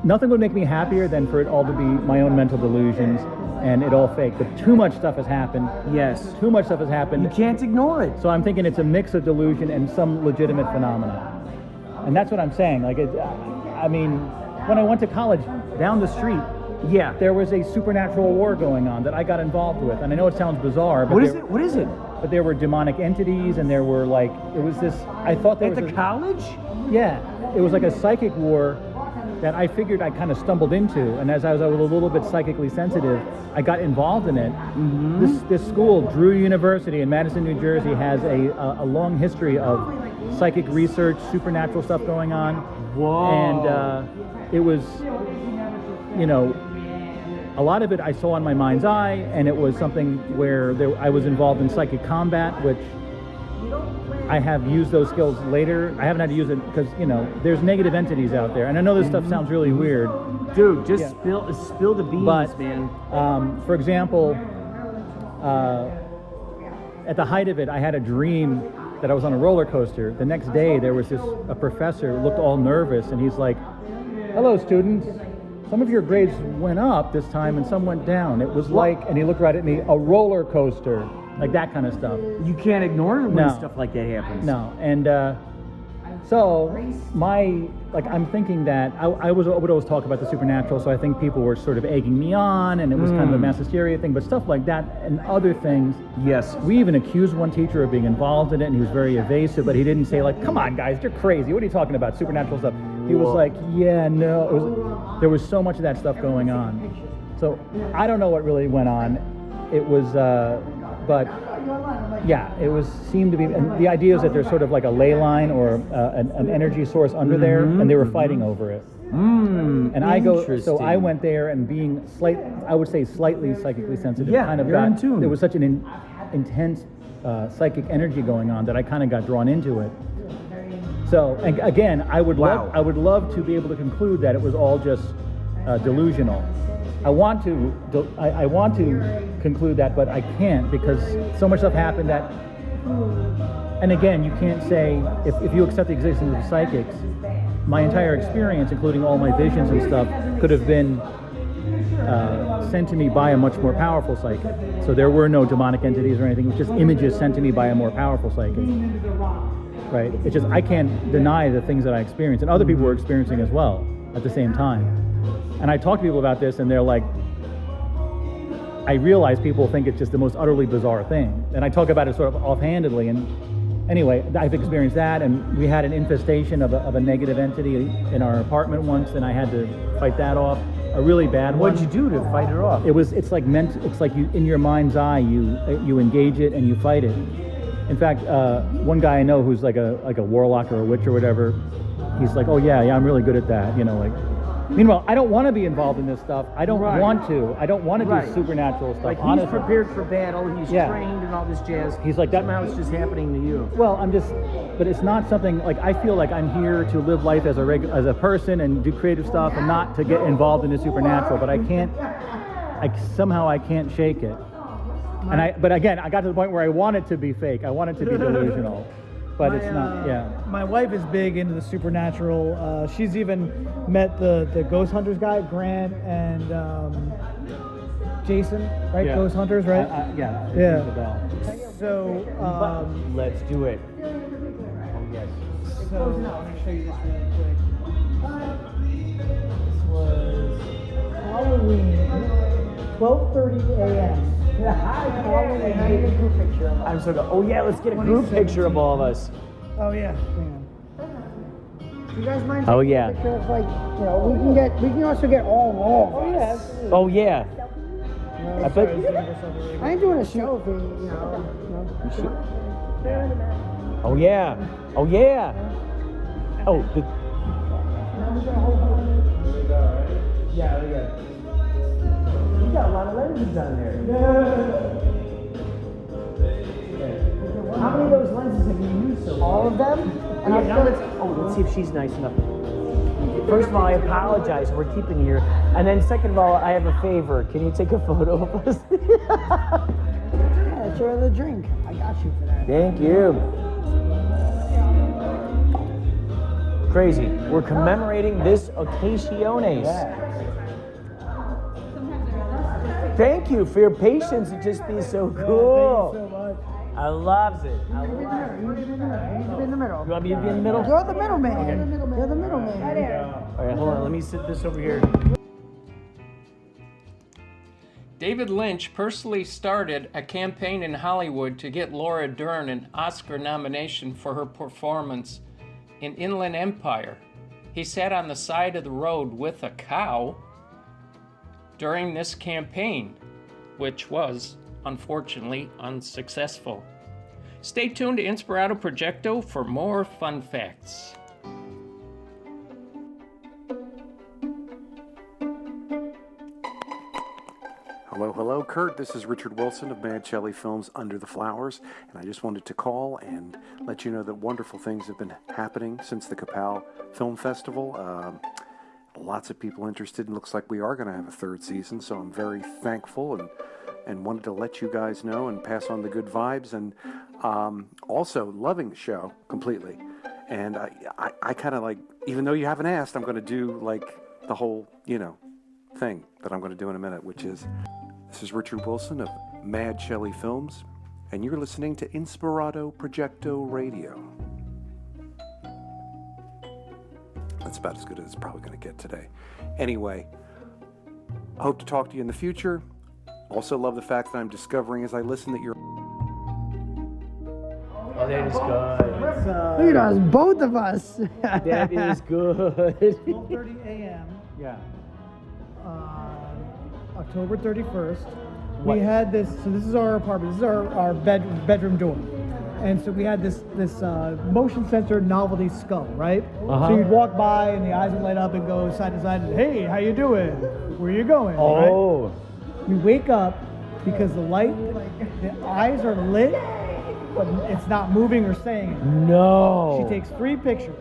nothing would make me happier than for it all to be my own mental delusions and it all fake. But too much stuff has happened. Yes. Too much stuff has happened. You can't ignore it. So I'm thinking it's a mix of delusion and some legitimate phenomena. And that's what I'm saying. Like, I mean, when I went to college, down the street, Yeah. there was a supernatural war going on that I got involved with. And I know it sounds bizarre, but What is it? What is it? But there were demonic entities, and there were like, it was this, I thought there At was the college? yeah, it was like a psychic war that I figured I kind of stumbled into. And as I was a little bit psychically sensitive, I got involved in it. Mm-hmm. This school, Drew University in Madison, New Jersey, has a long history of psychic research, supernatural stuff going on. Whoa. And it was, a lot of it I saw in my mind's eye, and it was something where I was involved in psychic combat, which I have used those skills later. I haven't had to use it because, there's negative entities out there. And I know this stuff sounds really weird. Dude, just Yeah. spill the beans, But, man. for example, at the height of it, I had a dream that I was on a roller coaster. The next day, there was a professor who looked all nervous, and he's like, "Hello, students. Some of your grades went up this time and some went down. It was like," and he looked right at me, "a roller coaster," like that kind of stuff. You can't ignore it when No. stuff like that happens. No, and so I'm thinking that I would always talk about the supernatural, so I think people were sort of egging me on, and it was kind of a mass hysteria thing, but stuff like that and other things. Yes. We even accused one teacher of being involved in it, and he was very evasive, but he didn't say like, "Come on, guys, you're crazy. What are you talking about, supernatural stuff?" He was like, "Yeah, no." There was so much of that stuff going on. So I don't know what really went on. It was, but yeah, it seemed to be, and the idea is that there's sort of like a ley line or an energy source under there, and they were fighting over it. And so I went there, and being I would say slightly psychically sensitive, kind of you're in tune. There was such an intense psychic energy going on that I kind of got drawn into it. So and again, I would love to be able to conclude that it was all just delusional. I want to conclude that, but I can't, because so much stuff happened that. And again, you can't say if you accept the existence of psychics, my entire experience, including all my visions and stuff, could have been sent to me by a much more powerful psychic. So there were no demonic entities or anything. It was just images sent to me by a more powerful psychic. Right? It's just I can't deny the things that I experienced, and other people were experiencing as well at the same time. And I talk to people about this, and they're like, I realize people think it's just the most utterly bizarre thing. And I talk about it sort of offhandedly. And anyway, I've experienced that, and we had an infestation of a negative entity in our apartment once, and I had to fight that off. A really bad one. What'd you do to fight it off? It's like you, in your mind's eye, you engage it and you fight it. In fact, one guy I know who's like a warlock or a witch or whatever, he's like, "Oh yeah, I'm really good at that," like. Meanwhile, I don't want to be involved in this stuff. I don't want to. I don't want to do supernatural stuff. Like he's honestly. prepared for battle. He's trained and all this jazz. He's like that. Somehow it's just happening to you. Well, but it's not something like I feel like I'm here to live life as a person and do creative stuff, and not to get involved in the supernatural. But I can't shake it. But again, I got to the point where I want it to be fake. I want it to be delusional. But it's not, My wife is big into the supernatural. She's even met the ghost hunters guy, Grant and Jason, right? Yeah. Ghost hunters, right? Yeah. So, let's do it. Oh, yes. so I'm going to show you this really quick. This was Halloween, 12:30 a.m. I'm so good. Oh yeah, let's get a group picture of all of us. Oh yeah. You guys mind? Oh, taking yeah. a picture of, we can also get all of us. Oh yeah. I bet. I ain't doing a show for Oh yeah. Oh yeah. Oh. Yeah, we got it. You got a lot of lenses on there. How many of those lenses have you used so far? all of them. And Now let's see if she's nice enough. First of all, I apologize. We're keeping you here. And then second of all, I have a favor. Can you take a photo of us? Yeah, it's your other drink. I got you for that. Thank you. Crazy. We're commemorating this occasiones. Thank you for your patience. It just be so cool. Thank you so much. I loves it. You need to be in the middle. You want me to be in the middle? You're the middleman. You're the middleman. Right there. All right, hold on. Let me sit this over here. David Lynch personally started a campaign in Hollywood to get Laura Dern an Oscar nomination for her performance in Inland Empire. He sat on the side of the road with a cow during this campaign, which was unfortunately unsuccessful. Stay tuned to Inspirado Projecto for more fun facts. Hello, Kurt. This is Richard Wilson of Mad Shelley Films Under the Flowers, and I just wanted to call and let you know that wonderful things have been happening since the Kapow Film Festival. Lots of people interested, and looks like we are going to have a third season, so I'm very thankful and and wanted to let you guys know and pass on the good vibes, and also loving the show completely. And I kind of like, even though you haven't asked, I'm going to do like the whole, thing that I'm going to do in a minute, which is, this is Richard Wilson of Mad Shelley Films, and you're listening to Inspirado Projecto Radio. That's about as good as it's probably going to get today. Anyway, hope to talk to you in the future. Also love the fact that I'm discovering as I listen that you're... Oh, that is good. Look at us, both of us. That is good. 12:30 a.m. Yeah. October 31st. What? We had this. So this is our apartment. This is our bedroom door. And so we had this motion sensor novelty skull, right? Uh-huh. So you'd walk by and the eyes would light up and go side to side. And, hey, how you doing? Where you going? Oh. Right? You wake up because the eyes are lit, but it's not moving or saying anything. No. She takes 3 pictures.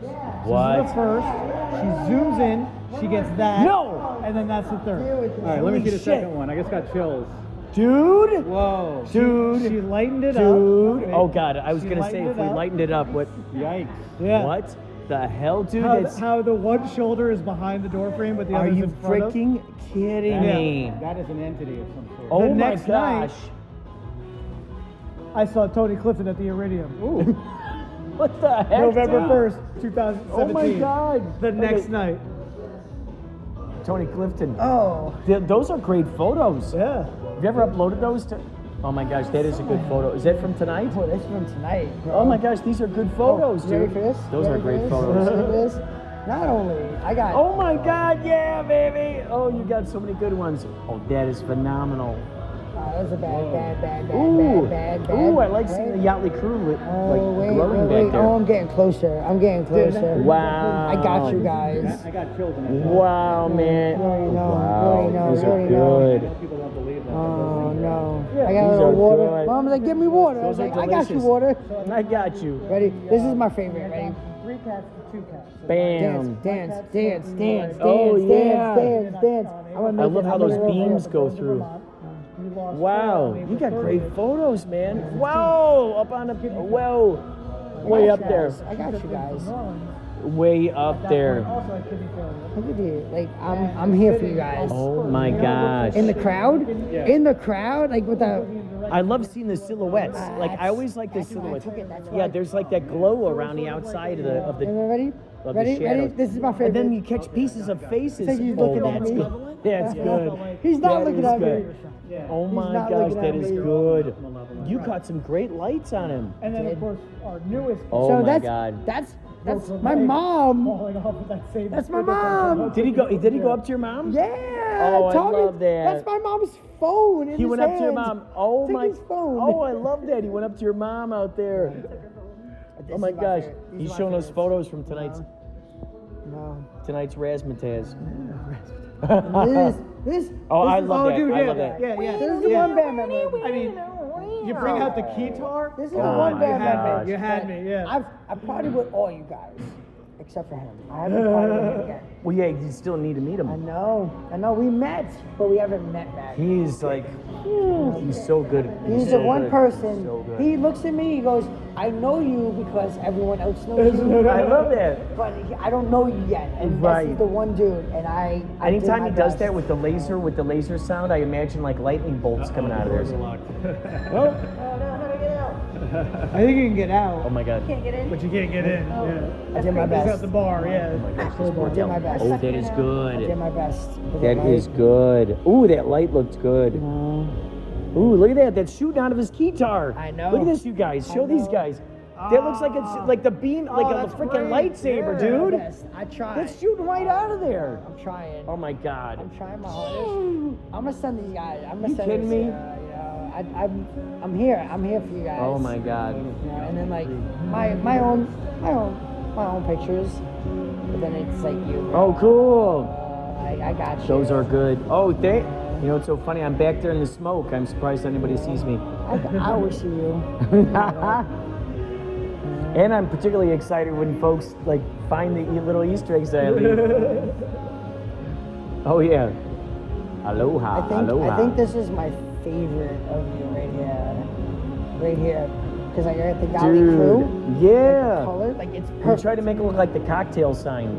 What? This is the first. She zooms in. She gets that. No. And then that's the third. All right, let me see the second one. I just got chills. Dude. Whoa. Dude. She lightened it Dude. up. Oh, God. I was She going to say, lightened if it we up. lightened it up, what? Yikes. Yeah. What the hell, dude? How the one shoulder is behind the door frame, but the Are other's you in front of. freaking kidding Yeah. me? That is an entity of some sort. Oh, The my next night- gosh. I saw Tony Clifton at the Iridium. Ooh. What the heck? November dude? 1st, 2017. Oh, my God. The next Okay. night. Tony Clifton. Oh. Those are great photos. Yeah. Have you ever uploaded those to? Oh my gosh, that is a good photo. Is that from tonight? Oh, that's from tonight. Oh my gosh, these are good photos, You ready dude. for this? Those You are ready for great this? photos. You ready for this? Not only, I got. Oh my God, yeah, baby. Oh, you got so many good ones. Oh, that is phenomenal. That was a bad. Ooh, bad. ooh, I like seeing the Yachtley Crew like glowing back there. Oh, I'm getting closer. Wow. I got you guys. I got chills in it. Wow, man. You already know, Wow, these you are already know. good. People don't believe that. Oh no. Yeah, I got a these little are water. good. Mom's like, give me water. I was Those are like, I got you delicious. water. I got you. Ready? This is my favorite. Ready? 3 cats to 2 cats. Bam. Dance. Oh, yeah. I'm gonna I make love it- how I'm those gonna make it- beams go through. We lost Wow, you got great photos, man. Wow, up on the whoa, way up there, I got you guys. way up there. Also, I kidney failure. Look at you. Like I'm here for you guys. Oh my gosh. In the crowd? In the crowd? Like with the I love seeing the silhouettes. Like I always like the that's why I silhouettes. took it, that's why Yeah, I- there's like that glow around the outside of the ready? of Ready? the shadows. This is my favorite. And then you catch pieces of faces. It's like he's Oh, looking at that's me. good. That's good. He's not That looking is at me. good. Oh my not gosh, looking that at is me. good. You caught some great lights on him. And then, of course, our newest Oh So my that's God. that's my mom. falling off of that same. That's my mom. Did he go up to your mom? Yeah. Oh, I told you. love that. That's my mom's phone. In He his went up to your hands. mom. Oh Took my. his phone. Oh, I love that. He went up to your mom out there. Oh my is my gosh. favorite. These He's are my showing us favorites. photos from tonight's No. razzmatazz. This. Oh, I this is- love that. dude, I yeah, love that. yeah. This is the one band member. I mean, you bring out the keytar. This is the Oh one my band gosh. member. You had me, yeah. I've partied with all you guys, except for him. I haven't partied with him again. Well, yeah, you still need to meet I him. know. We met, but we haven't met back. He's like, he's so good. He's so the one good. person. So good. He looks at me. He goes, "I know you because everyone else knows you." I love that. But I don't know you yet, and Right. this is the one dude. And I did Anytime my he does best. that with the laser sound, I imagine like lightning bolts coming out of there. Well, I think you can get Oh out, my God. Can't get in. but you can't get in. Yeah. I did my He's at best. the bar, yeah. I did my best. Oh, that is I good. did my best. That is good. Ooh, that light looks good. Ooh, look at that. That's shooting out of his keytar. I know. Look at this, you guys. Show these guys. That looks like it's like the beam, like a that's freaking great. lightsaber, Yeah, dude. yes, I tried. That's shooting right out of there. I'm trying. Oh my God. I'm trying my hardest. I'm gonna send these guys. I'm gonna You send kidding this, me? I'm here. I'm here for you guys. Oh my God. You know, and then like my own pictures, but then it's like you. Oh, cool. I got you. Those are good. Oh, you know, it's so funny. I'm back there in the smoke. I'm surprised anybody sees me. I always see you. And I'm particularly excited when folks like find the little Easter eggs that I leave. Oh yeah. Aloha. I think this is my favorite of you right here, because I got the Yachtley Crew. Like Yeah. the color, like it's We perfect. tried to make it look like the cocktail sign,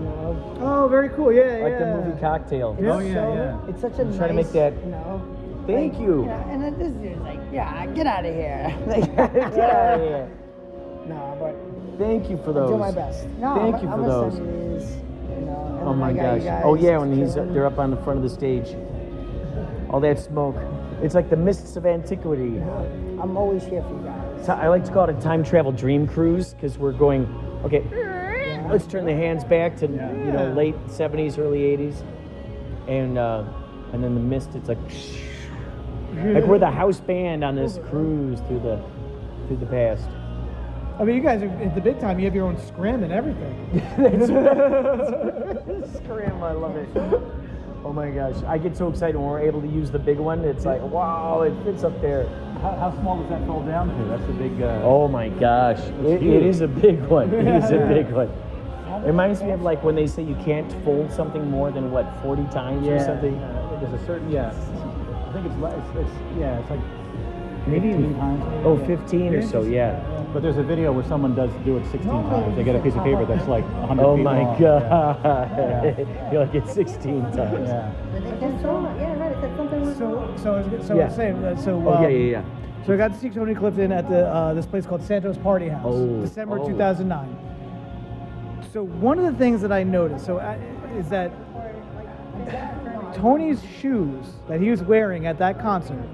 Oh, very cool. Yeah, like the movie Cocktail. Yeah. Oh, yeah. It's such a Try to make nice, that- you know. Thank you. And then this dude's like, yeah, get out of here. Like, Get out of here. No, but Thank you for I those. do my best. No, Thank I'm, you for I'm gonna those. send you these, you know, and Oh then my I got you gosh. guys Oh yeah, when chilling. they're up on the front of the stage. All that smoke. It's like the mists of antiquity. I'm always here for you guys. So I like to call it a time travel dream cruise because we're going, okay, let's turn the hands back to you know late 70s, early 80s. And then the mist, it's like we're the house band on this cruise through the past. I mean, you guys are at the big time. You have your own scrim and everything. Scram, I love it. Oh my gosh, I get so excited when we're able to use the big one. It's like, wow, it fits up there. How small does that fall down to? That's the big. Oh my gosh, it is a big one. It is a big one. It reminds me of like when they say you can't fold something more than 40 times or something. There's a certain I think it's it's like Maybe 15 times. Oh, 15 or so, yeah. But there's a video where someone does do it 16 times. They get a piece of paper that's like 100 Oh feet my long. god. Yeah. You're like, it's 16 times. Yeah. Yeah, right. It said something was So Yeah. I was saying, Yeah. So I got to see Tony Clifton at the this place called Santos Party House, December 2009. So one of the things that I noticed is that Tony's shoes that he was wearing at that concert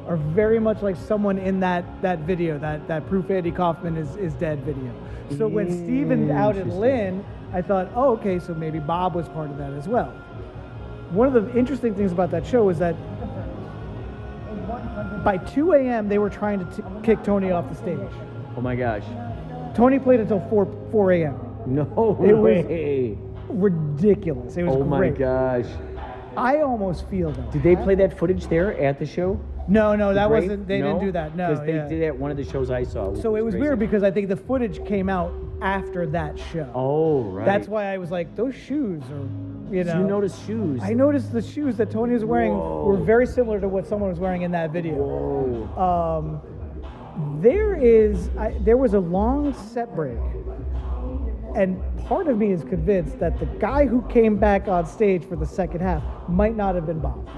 are very much like someone in that video, that Proof Andy Kaufman is dead video. So when Steven outed Lynn, I thought, oh, okay, so maybe Bob was part of that as well. One of the interesting things about that show is that by 2 a.m. they were trying to kick Tony off the stage. Oh my gosh. Tony played until 4 a.m. No It was way. ridiculous. It was Oh my great. gosh. I almost feel though. Did they play that footage there at the show? No, that Great? wasn't. They didn't do that. No, Because they yeah. did it at one of the shows I saw. which So it was crazy. weird because I think the footage came out after that show. Oh, right. That's why I was like, those shoes are, you know. So you noticed shoes. I noticed the shoes that Tony was wearing were very similar to what someone was wearing in that video. Whoa. There was a long set break, and part of me is convinced that the guy who came back on stage for the second half might not have been Bob.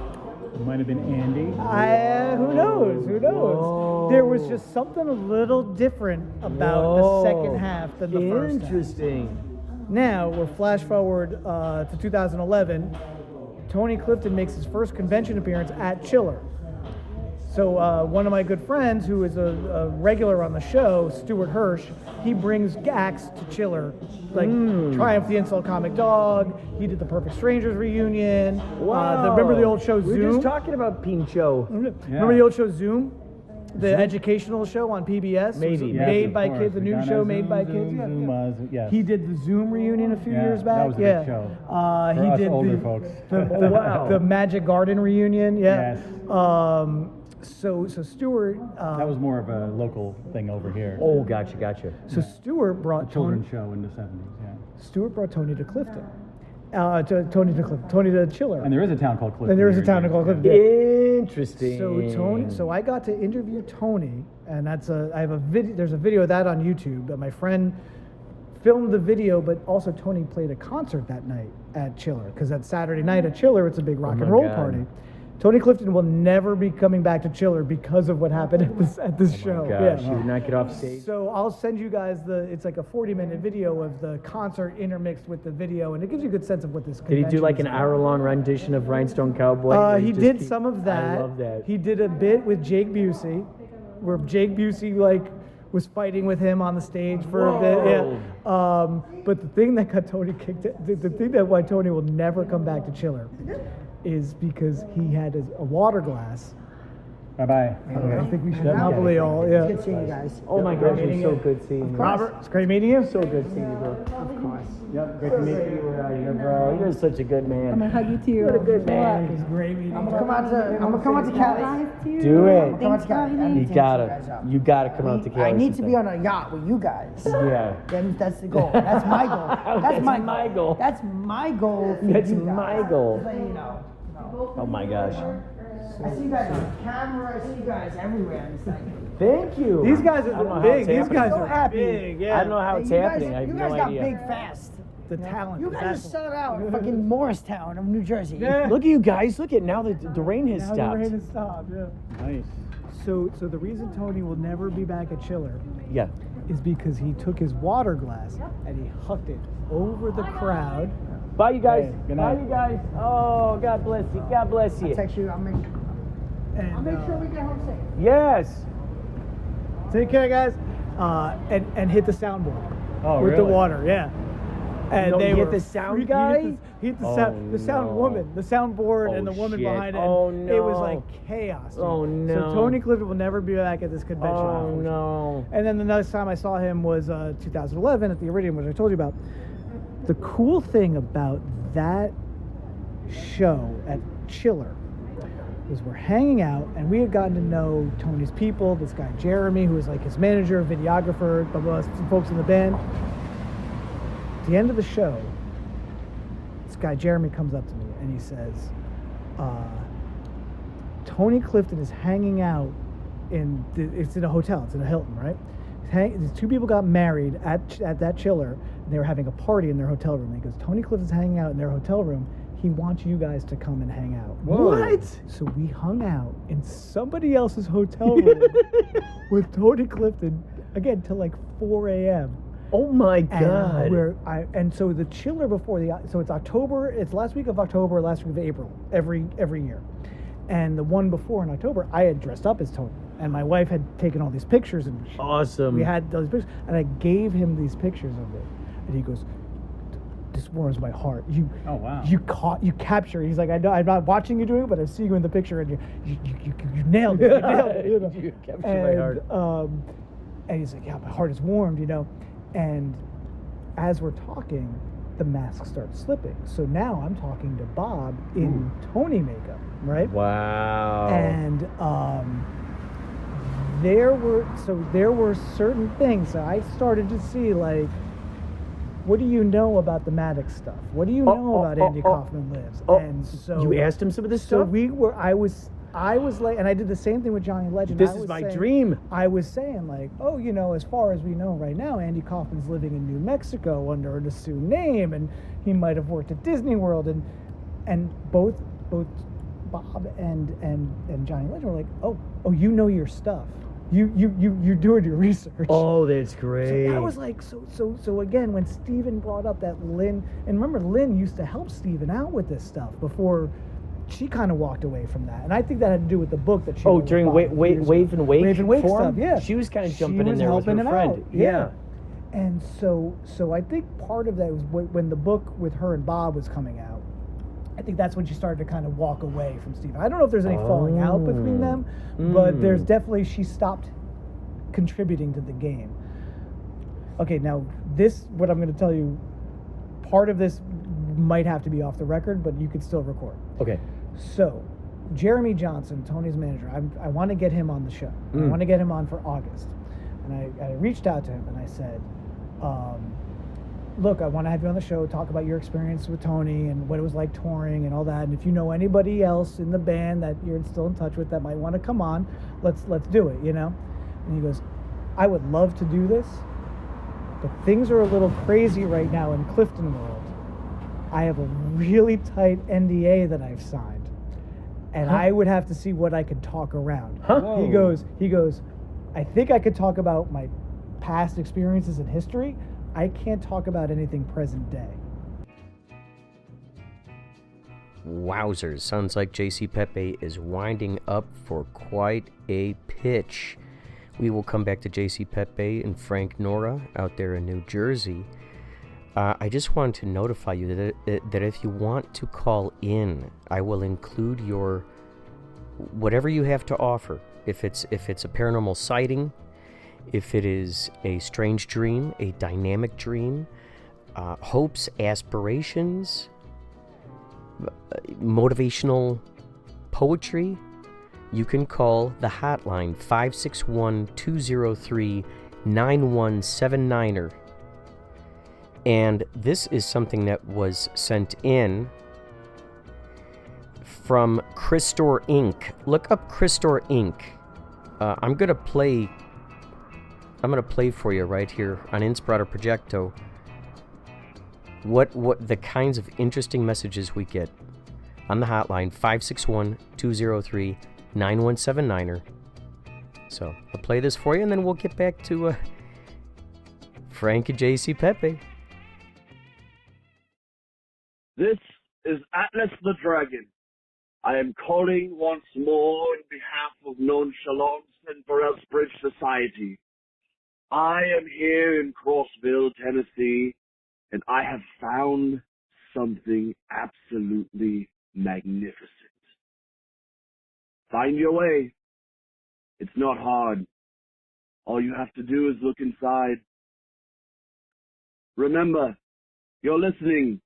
It might have been Andy. Who knows? Who knows? There was just something a little different about the second half than the first half. Interesting. Now, we're flash forward to 2011. Tony Clifton makes his first convention appearance at Chiller. So one of my good friends, who is a regular on the show, Stuart Hirsch, he brings acts to Chiller, like Triumph the Insult Comic Dog. He did the Perfect Strangers reunion. Wow. Remember the old show We Zoom? were just talking about Pincho. Remember the old show Zoom? The educational show on PBS? Maybe. Yes, Made of by course. kids, the We new got show a made by Zoom, kids. Zoom, yes. He did the Zoom reunion a few Yeah, years back. that was a big show. For He us did older the, folks. The, Wow. the Magic Garden reunion. Yeah. Yes. So Stuart. That was more of a local thing over here. Oh, gotcha. So Stuart brought Children's show in the 70s, yeah. Stuart brought Tony to Clifton. Tony to Chiller. And there is a town called Clifton. And there is a here, town yeah. called Clifton. Interesting. So I got to interview Tony, and I have a video. There's a video of that on YouTube. That my friend filmed the video, but also Tony played a concert that night at Chiller, because that Saturday night at Chiller, it's a big rock my and roll God. party. Tony Clifton will never be coming back to Chiller because of what happened at this show. Gosh, you would not get off stage. So I'll send you guys it's like a 40-minute video of the concert intermixed with the video, and it gives you a good sense of what this. Did he do like an hour-long rendition of Rhinestone Cowboy? where He just did keep- some of that. I love that. He did a bit with Jake Busey, where Jake Busey was fighting with him on the stage for a bit. Yeah. But the thing that got Tony kicked, the thing that why Tony will never come back to Chiller, is because he had a water glass. Bye-bye. I think we should Yeah. probably all. Yeah. Good seeing you guys. Oh my gosh, it's so good seeing you. Robert, it's great meeting you. So good seeing you, bro. Of course. Yep, great to meet you. Where are you, bro? You're such a good man. hug you too. What a good man. It's great meeting I'm you. gonna come out to Cali. Do it. Come out to Cali. I need to hit You you guys gotta up. come out to Cali. I need to be on a yacht with you guys. Yeah. That's the goal. That's my goal. That's my goal. That's my goal. For That's you guys. my goal. Just letting you know. Oh my gosh. I see you guys on camera. I see you guys everywhere. It's like, Thank you. These guys I don't know are how big. it's These happening. guys So are happy. big. Yeah. I don't know how it's you happening. I have you no guys got idea. big fast. The talent. You is guys absolute. sold out in fucking Morristown of New Jersey. Yeah. Look at you guys. Look at now the rain has Now stopped. the rain has stopped. Yeah. Nice. So the reason Tony will never be back at Chiller Yeah. is because he took his water glass and he hucked it over the crowd. Bye, you guys. Hey, good Bye, night. you guys. Oh, God bless you. God bless you. I'll text you. I'll make And, sure we get home safe. Yes. take care, guys. And hit the soundboard Oh, with really? the water. Yeah. And No, they he hit were the sound freaking- guy? He hit the Oh, sound, the sound no. woman, the soundboard, and Oh, the woman shit. behind it. Oh, It was no. like chaos. Dude. Oh, no. So Tony Clifton will never be back at this convention. Oh, unfortunately. no. And then the next time I saw him was 2011 at the Iridium, which I told you about. The cool thing about that show at Chiller was we're hanging out, and we had gotten to know Tony's people, this guy Jeremy, who was like his manager, videographer, blah, blah, some folks in the band. At the end of the show, this guy Jeremy comes up to me and he says, Tony Clifton is hanging out it's in a hotel, it's in a Hilton, right? These two people got married at that Chiller, and they were having a party in their hotel room. And he goes, Tony Clifton's hanging out in their hotel room. He wants you guys to come and hang out. What? So we hung out in somebody else's hotel room with Tony Clifton, again, till like 4 a.m. Oh, my God. And so the Chiller before so it's October, it's last week of October, last week of April, every year. And the one before in October, I had dressed up as Tony. And my wife had taken all these pictures, and Awesome. we had those pictures, and I gave him these pictures of it, and he goes, "This warms my heart. You capture." He's like, "I know, I'm not watching you do it, but I see you in the picture, and you nailed it. You nailed it." You know? You captured my heart. And he's like, "Yeah, my heart is warmed, you know." And as we're talking, the mask starts slipping. So now I'm talking to Bob in Tony makeup, right? Wow. And there were certain things that I started to see, like, what do you know about the Maddox stuff? What do you know about Andy Kaufman Lives? And so you asked him some of this so stuff? I was like, and I did the same thing with Johnny Legend. This I is was my saying- dream. I was saying, like, oh, you know, as far as we know right now, Andy Kaufman's living in New Mexico under an assumed name, and he might have worked at Disney World, and both Bob and Johnny Legend were like, oh, you know your stuff. You're doing your research. Oh, that's great. So that was like, so again, when Steven brought up that Lynn, and remember Lynn used to help Steven out with this stuff before she kind of walked away from that. And I think that had to do with the book that she Oh, wrote during about Wave years and ago. Wake Wave and Wake forum? stuff, yeah. She was kind of She jumping in was there with her helping him friend. out, Yeah. And so I think part of that was when the book with her and Bob was coming out. I think that's when she started to kind of walk away from Steven. I don't know if there's any falling out between them, but there's definitely, she stopped contributing to the game. Okay, now what I'm going to tell you, part of this might have to be off the record, but you could still record. Okay. So, Jeremy Johnson, Tony's manager, I want to get him on the show. I want to get him on for August. And I reached out to him and I said, look, I want to have you on the show, talk about your experience with Tony and what it was like touring and all that. And if you know anybody else in the band that you're still in touch with that might want to come on, let's do it, you know? And he goes, I would love to do this, but things are a little crazy right now in Clifton world. I have a really tight NDA that I've signed, and I would have to see what I could talk around. He goes, I think I could talk about my past experiences in history. I can't talk about anything present day. Wowzers, sounds like JC Pepe is winding up for quite a pitch. We will come back to JC Pepe and Frank Nora out there in New Jersey. I just wanted to notify you that if you want to call in, I will include your whatever you have to offer. If it's a paranormal sighting, if it is a strange dream, a dynamic dream, hopes, aspirations, motivational poetry, you can call the hotline 561-203-9179. And this is something that was sent in from Christor Inc. Look up Christor Inc. I'm gonna play for you right here on Inspirado Projecto what the kinds of interesting messages we get on the hotline 561-203-9179er. So I'll play this for you, and then we'll get back to Frank and JC Pepe. This is Atlas the Dragon. I am calling once more in behalf of Nonchalance and for Elsbridge Society. I am here in Crossville, Tennessee, and I have found something absolutely magnificent. Find your way. It's not hard. All you have to do is look inside. Remember, you're listening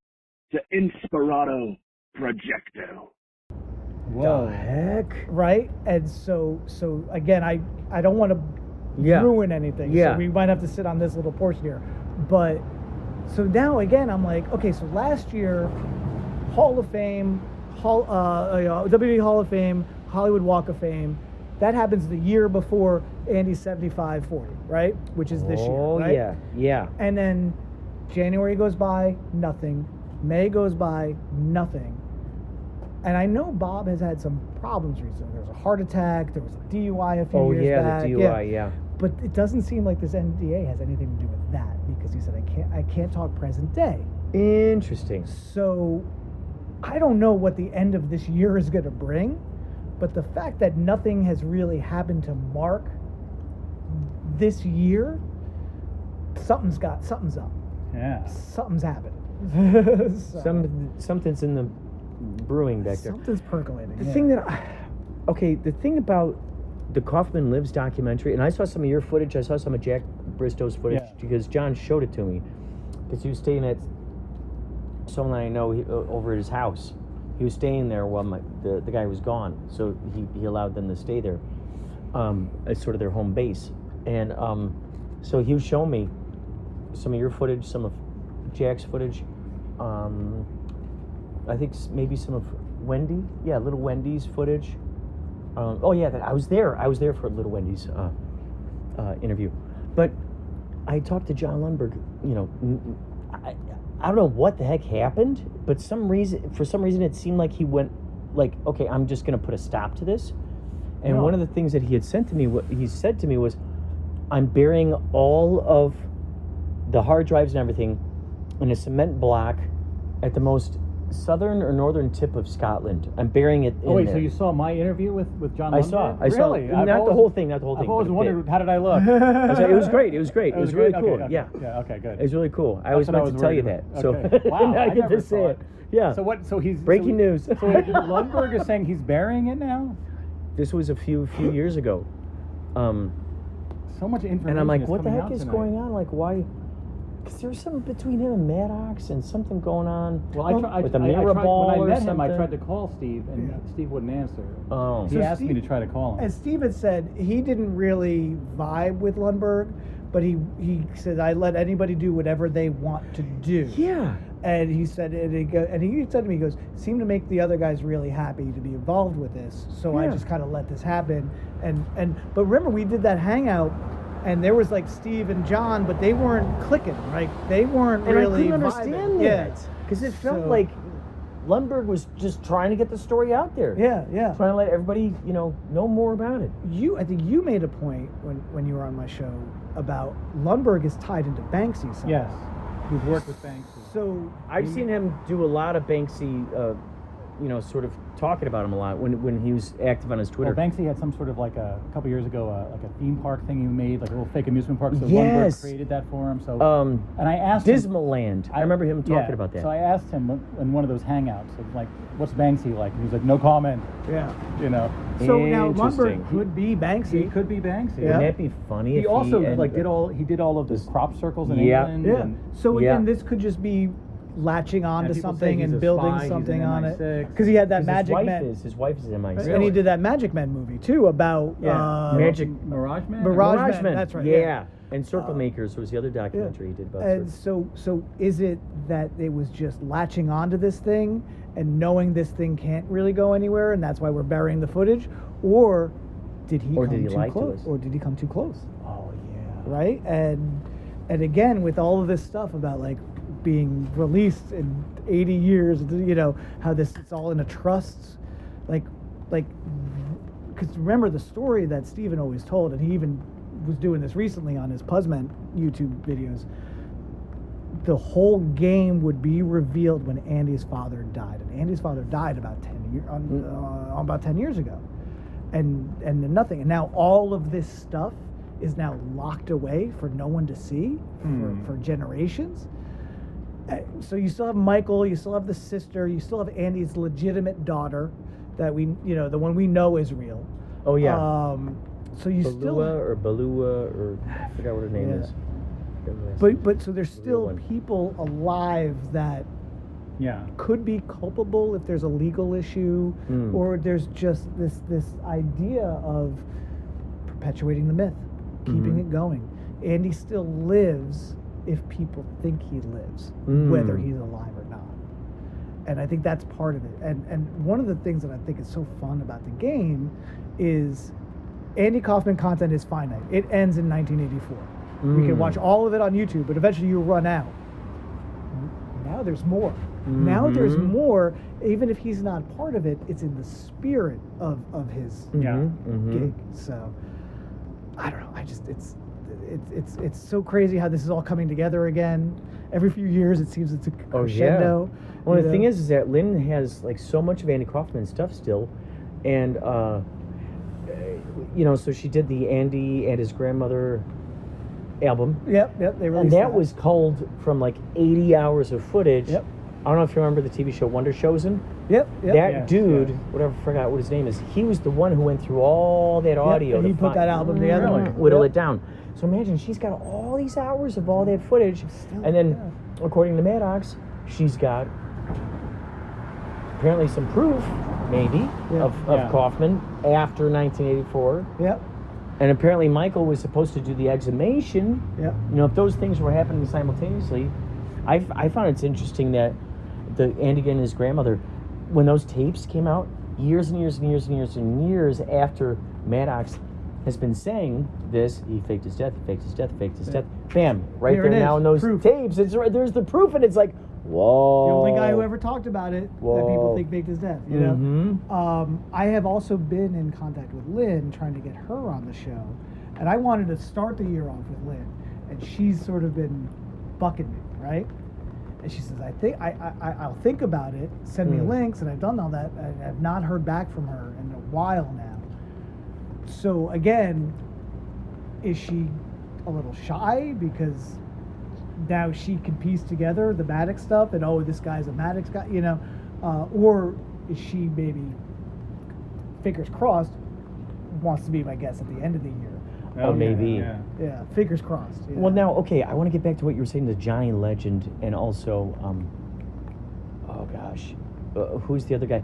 to Inspirado Projecto. Whoa. The heck? Right? And so again, I don't want to ruin anything. Yeah. So we might have to sit on this little portion here. But so now again, I'm like, okay, so last year, Hall of Fame, WWE Hall of Fame, Hollywood Walk of Fame. That happens the year before Andy's 75-40, right? Which is this year, right? Oh, yeah. And then January goes by, nothing. May goes by, nothing. And I know Bob has had some problems recently. There was a heart attack. There was a DUI a few years back. The DUI, yeah. But it doesn't seem like this NDA has anything to do with that, because he said I can't talk present day. Interesting. So I don't know what the end of this year is going to bring, but the fact that nothing has really happened to mark this year, something's up. Yeah. Something's happening. Something's in the brewing back there. Something's percolating. The thing about the Kaufman Lives documentary, and I saw some of your footage, I saw some of Jack Bristow's footage, because John showed it to me, because he was staying at someone I know over at his house. He was staying there while the guy was gone, so he allowed them to stay there as sort of their home base. And so he was showing me some of your footage, some of Jack's footage, I think maybe some of Little Wendy's footage. I was there for Little Wendy's interview. But I talked to John Lundberg, I don't know what the heck happened, but for some reason it seemed like he went like, okay, I'm just going to put a stop to this. And one of the things that he had said to me was, I'm burying all of the hard drives and everything in a cement block at the most southern or northern tip of Scotland. I'm burying it in there. So you saw my interview with John Lundberg? I saw. Really? Not the whole thing. I've always wondered, how did I look? It was great. It was really cool. Okay. Yeah. Yeah, okay, good. It was really cool. I always meant to tell you that. So Okay. Wow, I get to say it. Yeah. So he's... Breaking news. So Lundberg is saying he's burying it now? This was a few years ago. So much information. And I'm like, is what the coming heck out is tonight. going on? Like, why? Because there was something between him and Maddox and something going on with a mirror ball when I or met something. him, I tried to call Steve, and Steve wouldn't answer. Oh. He asked me to try to call him. As Steve had said, he didn't really vibe with Lundberg, but he said, I let anybody do whatever they want to do. Yeah. And he said, and he said to me, he goes, seemed to make the other guys really happy to be involved with this. So I just kind of let this happen. But remember, we did that hangout, and there was like Steve and John, but they weren't clicking, right? They weren't really I couldn't vibing. understand that. Because it felt like Lundberg was just trying to get the story out there. Yeah. Trying to let everybody, know more about it. I think you made a point when you were on my show about Lundberg is tied into Banksy somehow. Yes. We've worked with Banksy. So I've seen him do a lot of Banksy, sort of talking about him a lot when he was active on his Twitter. Well, Banksy had some sort of like a couple years ago, like a theme park thing he made, like a little fake amusement park. So Yes. Lundberg created that for him. So, and I asked Dismal Land. I remember him talking about that. So I asked him in one of those hangouts, like, what's Banksy like? And he was like, no comment. Yeah. So now Interesting. Lundberg could be Banksy. He could be Banksy. Wouldn't that be funny? He also did all of this crop circles in England. Yeah. And So again, this could just be latching onto people say something he's and a building spy, something he's an on it. MI6. Because he had that Magic Man. His wife is in MI6. And he did that Magic Man movie too about Magic Mirage Man. Mirage Man. That's right. Yeah. And Circle Makers was the other documentary he did about. And so is it that it was just latching onto this thing, and knowing this thing can't really go anywhere, and that's why we're burying the footage, or did he come too close? Or did he come too close? Oh yeah. Right? And again, with all of this stuff about like being released in 80 years, you know, how it's all in a trust, like because remember the story that Steven always told, and he even was doing this recently on his Puzzman YouTube videos. The whole game would be revealed when Andy's father died, and Andy's father died about 10 years ago, and then nothing. And now all of this stuff is now locked away for no one to see for generations. So you still have Michael, you still have the sister, you still have Andy's legitimate daughter that we, you know, the one we know is real. Oh yeah. So you Balua, or I forgot what her name is. But so there's still people alive that could be culpable if there's a legal issue, or there's just this idea of perpetuating the myth, keeping it going. Andy still lives if people think he lives, whether he's alive or not. And I think that's part of it. And one of the things that I think is so fun about the game is Andy Kaufman content is finite. It ends in 1984. You can watch all of it on YouTube, but eventually you run out. Now there's more. Now there's more. Even if he's not part of it, it's in the spirit of his gig. So I don't know. It's so crazy how this is all coming together again. Every few years it seems it's a crescendo. Well, the thing is that Lynn has like so much of Andy Kaufman stuff still, and you know, so she did the Andy and his grandmother album. Yep, they released and that was culled from like 80 hours of footage. Yep. I don't know if you remember the TV show Wonder Chosen. Yep. That dude, whatever, I forgot what his name is. He was the one who went through all that audio. And he put that album together. Whittle it down. So imagine she's got all these hours of all that footage, and then, according to Maddox, she's got apparently some proof, maybe, of Kaufman after 1984. Yep. And apparently Michael was supposed to do the exhumation. Yep. You know, if those things were happening simultaneously, I found it's interesting that the Andy and his grandmother, when those tapes came out, years and years and years and years and years after Maddox has been saying this, he faked his death, he faked his death, he faked his death. Bam, right there now in those tapes. It's right, there's the proof, and it's like, whoa. The only guy who ever talked about it that people think faked his death, you know? I have also been in contact with Lynn, trying to get her on the show. And I wanted to start the year off with Lynn. And she's sort of been bucking me, right? And she says, I'll think about it, send me links, and I've done all that. And I've not heard back from her in a while now. So again, is she a little shy because now she can piece together the Maddox stuff and, oh, this guy's a Maddox guy, you know, or is she maybe, fingers crossed, wants to be my guest at the end of the year? Oh, maybe. Yeah, fingers crossed. Yeah. Well, now, okay, I want to get back to what you were saying, the Johnny Legend, and also, oh gosh, who's the other guy?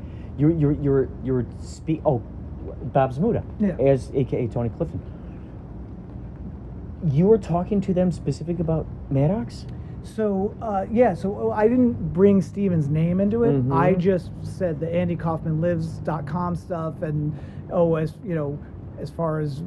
Bob Zmuda, as AKA Tony Clifton. You were talking to them specific about Maddox? So, so I didn't bring Steven's name into it. I just said the AndyKaufmanLives.com stuff, and, as you know, as far as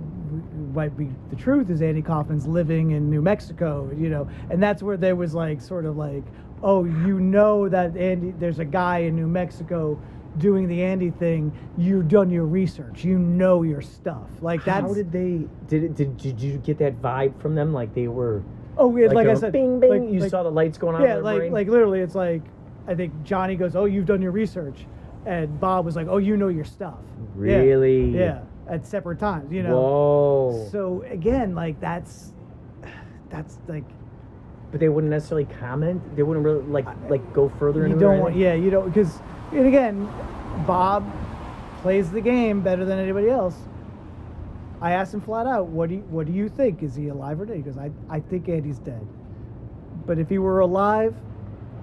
might be the truth is Andy Kaufman's living in New Mexico, you know, and that's where there was like, sort of like, oh, you know that Andy, there's a guy in New Mexico doing the Andy thing, you've done your research, you know your stuff. Like that's how did they did you get that vibe from them? Like they were like I said, bing bing, you saw the lights going on. Yeah, like literally it's like I think Johnny goes, oh, you've done your research, and Bob was like, oh, you know your stuff. Really? Yeah, at separate times, you know. Whoa. So again, like that's like, but they wouldn't necessarily comment. They wouldn't really like go further into it. You don't, because, and again, Bob plays the game better than anybody else. I asked him flat out, what do you think? Is he alive or dead? He goes, I think Andy's dead. But if he were alive,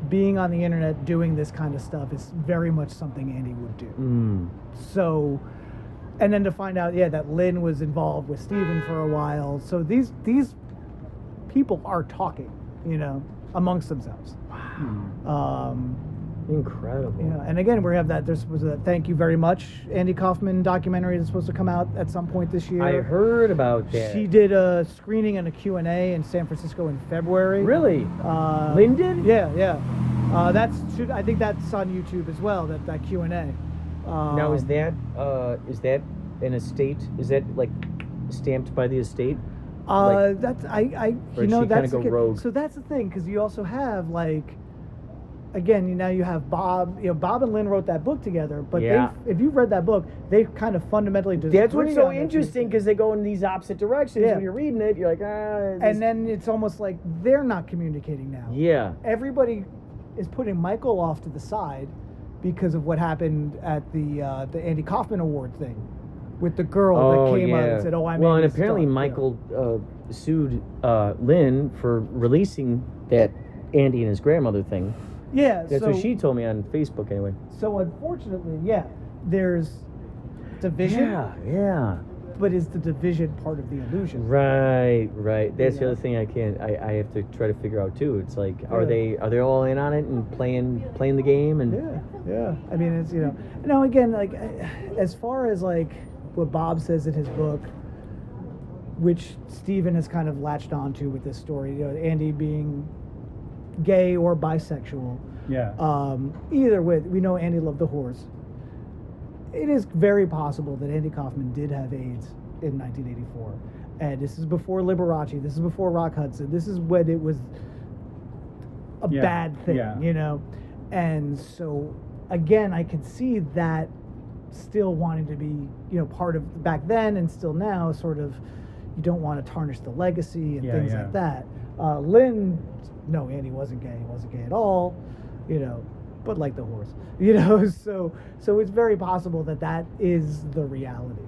being on the internet doing this kind of stuff is very much something Andy would do. So, and then to find out, that Lynn was involved with Steven for a while. So these people are talking, you know, amongst themselves. Wow. Incredible. Yeah, and again, we have that. There was a Thank You Very Much Andy Kaufman documentary that's supposed to come out at some point this year. I heard about that. She did a screening and a Q&A in San Francisco in February. Really? Lynn did? Yeah, yeah. I think that's on YouTube as well. That Q&A. Now is that an estate? Is that like stamped by the estate? That's or did she that's kinda go rogue? So that's the thing, because you also have like. Again, now you have Bob. Bob and Lynn wrote that book together. But if you've read that book, they kind of fundamentally disagree. That's what's so on interesting, because they go in these opposite directions. Yeah. When you're reading it, you're like, And then it's almost like they're not communicating now. Yeah. Everybody is putting Michael off to the side because of what happened at the Andy Kaufman Award thing with the girl that came out and said, "Oh, I'm." Well, and Andy's apparently daughter." Michael sued Lynn for releasing that Andy and his grandmother thing. Yeah, That's what she told me on Facebook, anyway. So unfortunately, there's division. Yeah. But is the division part of the illusion? Right. That's the other thing I have to try to figure out too. It's like, are they all in on it and playing the game? And yeah. I mean, it's now again, like as far as like what Bob says in his book, which Stephen has kind of latched onto with this story, Andy being gay or bisexual. Yeah. Either way, we know Andy loved the horse. It is very possible that Andy Kaufman did have AIDS in 1984. And this is before Liberace. This is before Rock Hudson. This is when it was a bad thing, And so, again, I could see that still wanting to be, part of back then and still now, sort of, you don't want to tarnish the legacy and things like that. Lynn, no, Andy wasn't gay. He wasn't gay at all, but like the horse, So it's very possible that is the reality.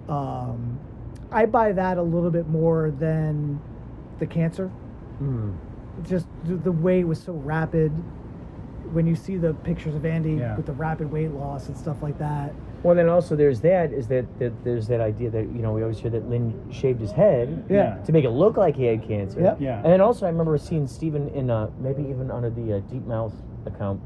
I buy that a little bit more than the cancer. Just the way it was so rapid. When you see the pictures of Andy with the rapid weight loss and stuff like that. Well, then also there's that there's that idea that we always hear that Lynn shaved his head to make it look like he had cancer. Yep. Yeah. And then also I remember seeing Stephen in maybe even under the Deep Mouth account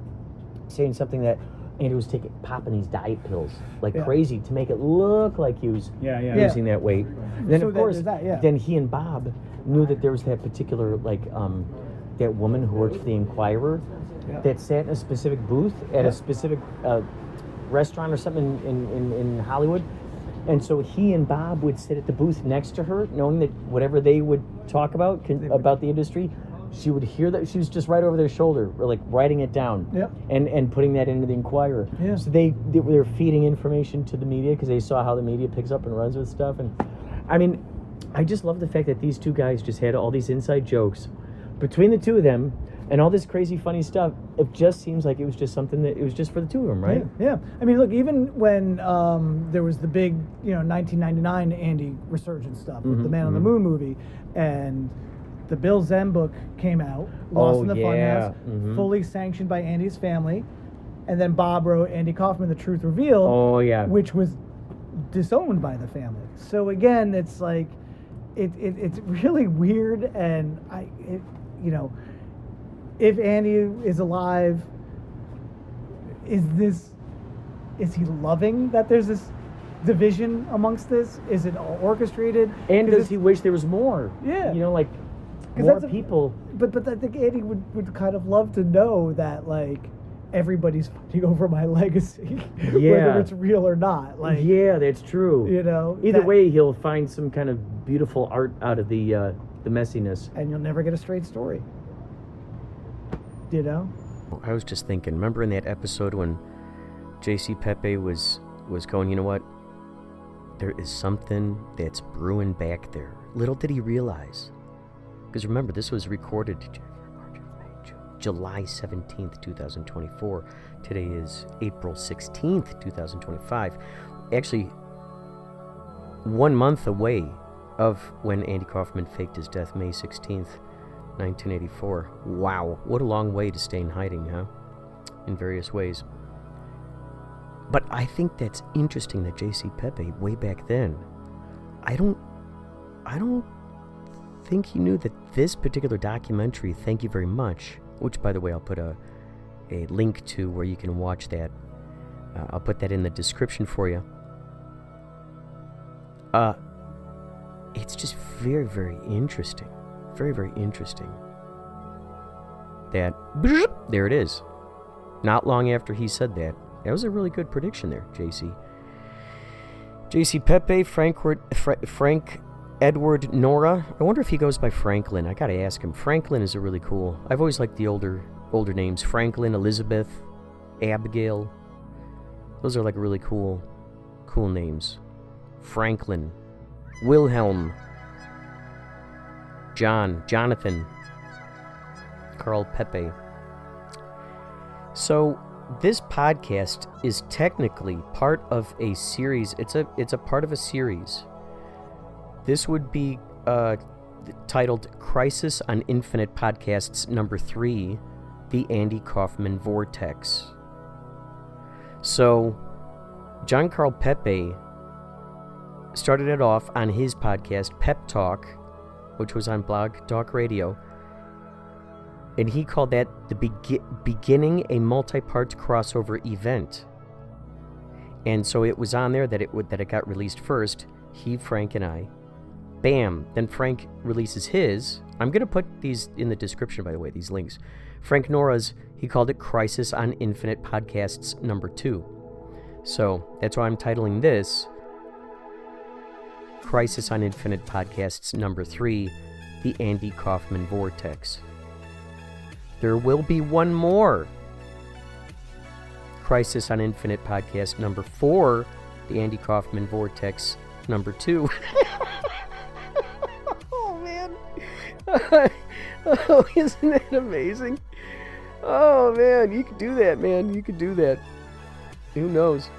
saying something that Andy was popping these diet pills like crazy to make it look like he was losing that weight. And then So of course then he and Bob knew that there was that particular that woman who worked for the Inquirer that sat in a specific booth at a specific restaurant or something in Hollywood, and so he and Bob would sit at the booth next to her, knowing that whatever they would talk about about the industry, she would hear that. She was just right over their shoulder, or like writing it down, and putting that into the Inquirer. So they were feeding information to the media because they saw how the media picks up and runs with stuff. And I mean, I just love the fact that these two guys just had all these inside jokes between the two of them. And all this crazy, funny stuff, it just seems like it was just something that it was just for the two of them, right? Yeah. I mean, look, even when there was the big, 1999 Andy resurgence stuff with the Man on the Moon movie, and the Bill Zem book came out, Lost in the Funhouse, fully sanctioned by Andy's family, and then Bob wrote Andy Kaufman, The Truth Revealed, which was disowned by the family. So again, it's like, it's really weird, and if Andy is alive, is he loving that there's this division amongst this? Is it all orchestrated? And does he wish there was more? Yeah. More people. But I think Andy would kind of love to know that, everybody's fighting over my legacy, whether it's real or not. That's true. Either way, he'll find some kind of beautiful art out of the messiness. And you'll never get a straight story. I was just thinking, remember in that episode when JC Pepe was going, you know what? There is something that's brewing back there. Little did he realize. Because remember, this was recorded July 17th, 2024. Today is April 16th, 2025. Actually, 1 month away of when Andy Kaufman faked his death, May 16th. 1984. Wow, what a long way to stay in hiding, huh? In various ways. But I think that's interesting that J.C. Pepe, way back then, I don't think he knew that this particular documentary, Thank You Very Much, which, by the way, I'll put a link to where you can watch that. I'll put that in the description for you. It's just very, very interesting. Very, very interesting. That, there it is. Not long after he said that. That was a really good prediction there, JC. JC Pepe, Frank Edward Nora. I wonder if he goes by Franklin. I gotta ask him. Franklin is a really cool. I've always liked the older names. Franklin, Elizabeth, Abigail. Those are like really cool names. Franklin, Wilhelm, John, Jonathan, Carl Pepe. So this podcast is technically part of a series. It's a part of a series. This would be titled Crisis on Infinite Podcasts number 3, the Andy Kaufman Vortex. So John Carl Pepe started it off on his podcast, Pep Talk, which was on Blog Talk Radio. And he called that the beginning a multi-part crossover event. And so it was on there that it got released first. He, Frank, and I. Bam. Then Frank releases his. I'm going to put these in the description, by the way, these links. Frank Nora's, he called it Crisis on Infinite Podcasts number 2. So that's why I'm titling this Crisis on Infinite Podcasts number 3, the Andy Kaufman Vortex. There will be one more. Crisis on Infinite Podcast number 4, the Andy Kaufman Vortex number 2. Oh, man. Oh, isn't that amazing? Oh, man, you could do that, man. You could do that. Who knows?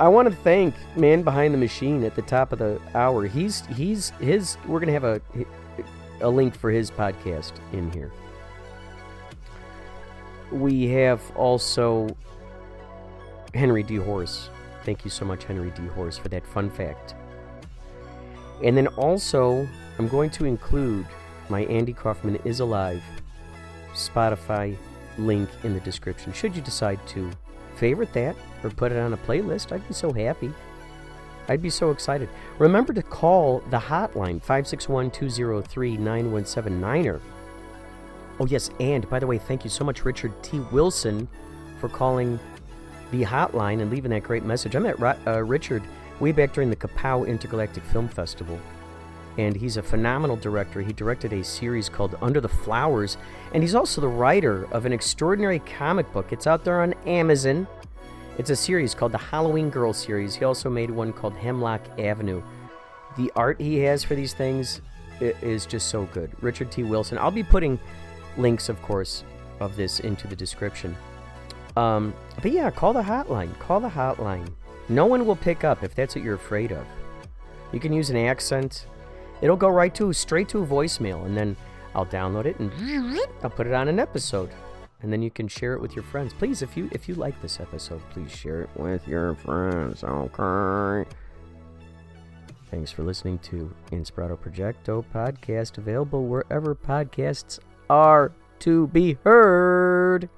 I want to thank Man Behind the Machine at the top of the hour. We're going to have a link for his podcast in here. We have also Henry D. Horse. Thank you so much, Henry D. Horse, for that fun fact. And then also, I'm going to include my Andy Kaufman Is Alive Spotify link in the description. Should you decide to favorite that or put it on a playlist, I'd be so happy. I'd be so excited. Remember to call the hotline, 561-203-9179. Oh, yes, and by the way, thank you so much, Richard T. Wilson, for calling the hotline and leaving that great message. I met Richard way back during the Kapow Intergalactic Film Festival, and he's a phenomenal director. He directed a series called Under the Flowers, and he's also the writer of an extraordinary comic book. It's out there on Amazon. It's a series called the Halloween Girl series. He also made one called Hemlock Avenue. The art he has for these things is just so good. Richard T. Wilson. I'll be putting links, of course, of this into the description. But yeah, call the hotline. Call the hotline. No one will pick up if that's what you're afraid of. You can use an accent. It'll go straight to a voicemail, and then I'll download it and I'll put it on an episode. And then you can share it with your friends. Please, if you like this episode, please share it with your friends, okay? Thanks for listening to Inspirado Projecto podcast, available wherever podcasts are to be heard.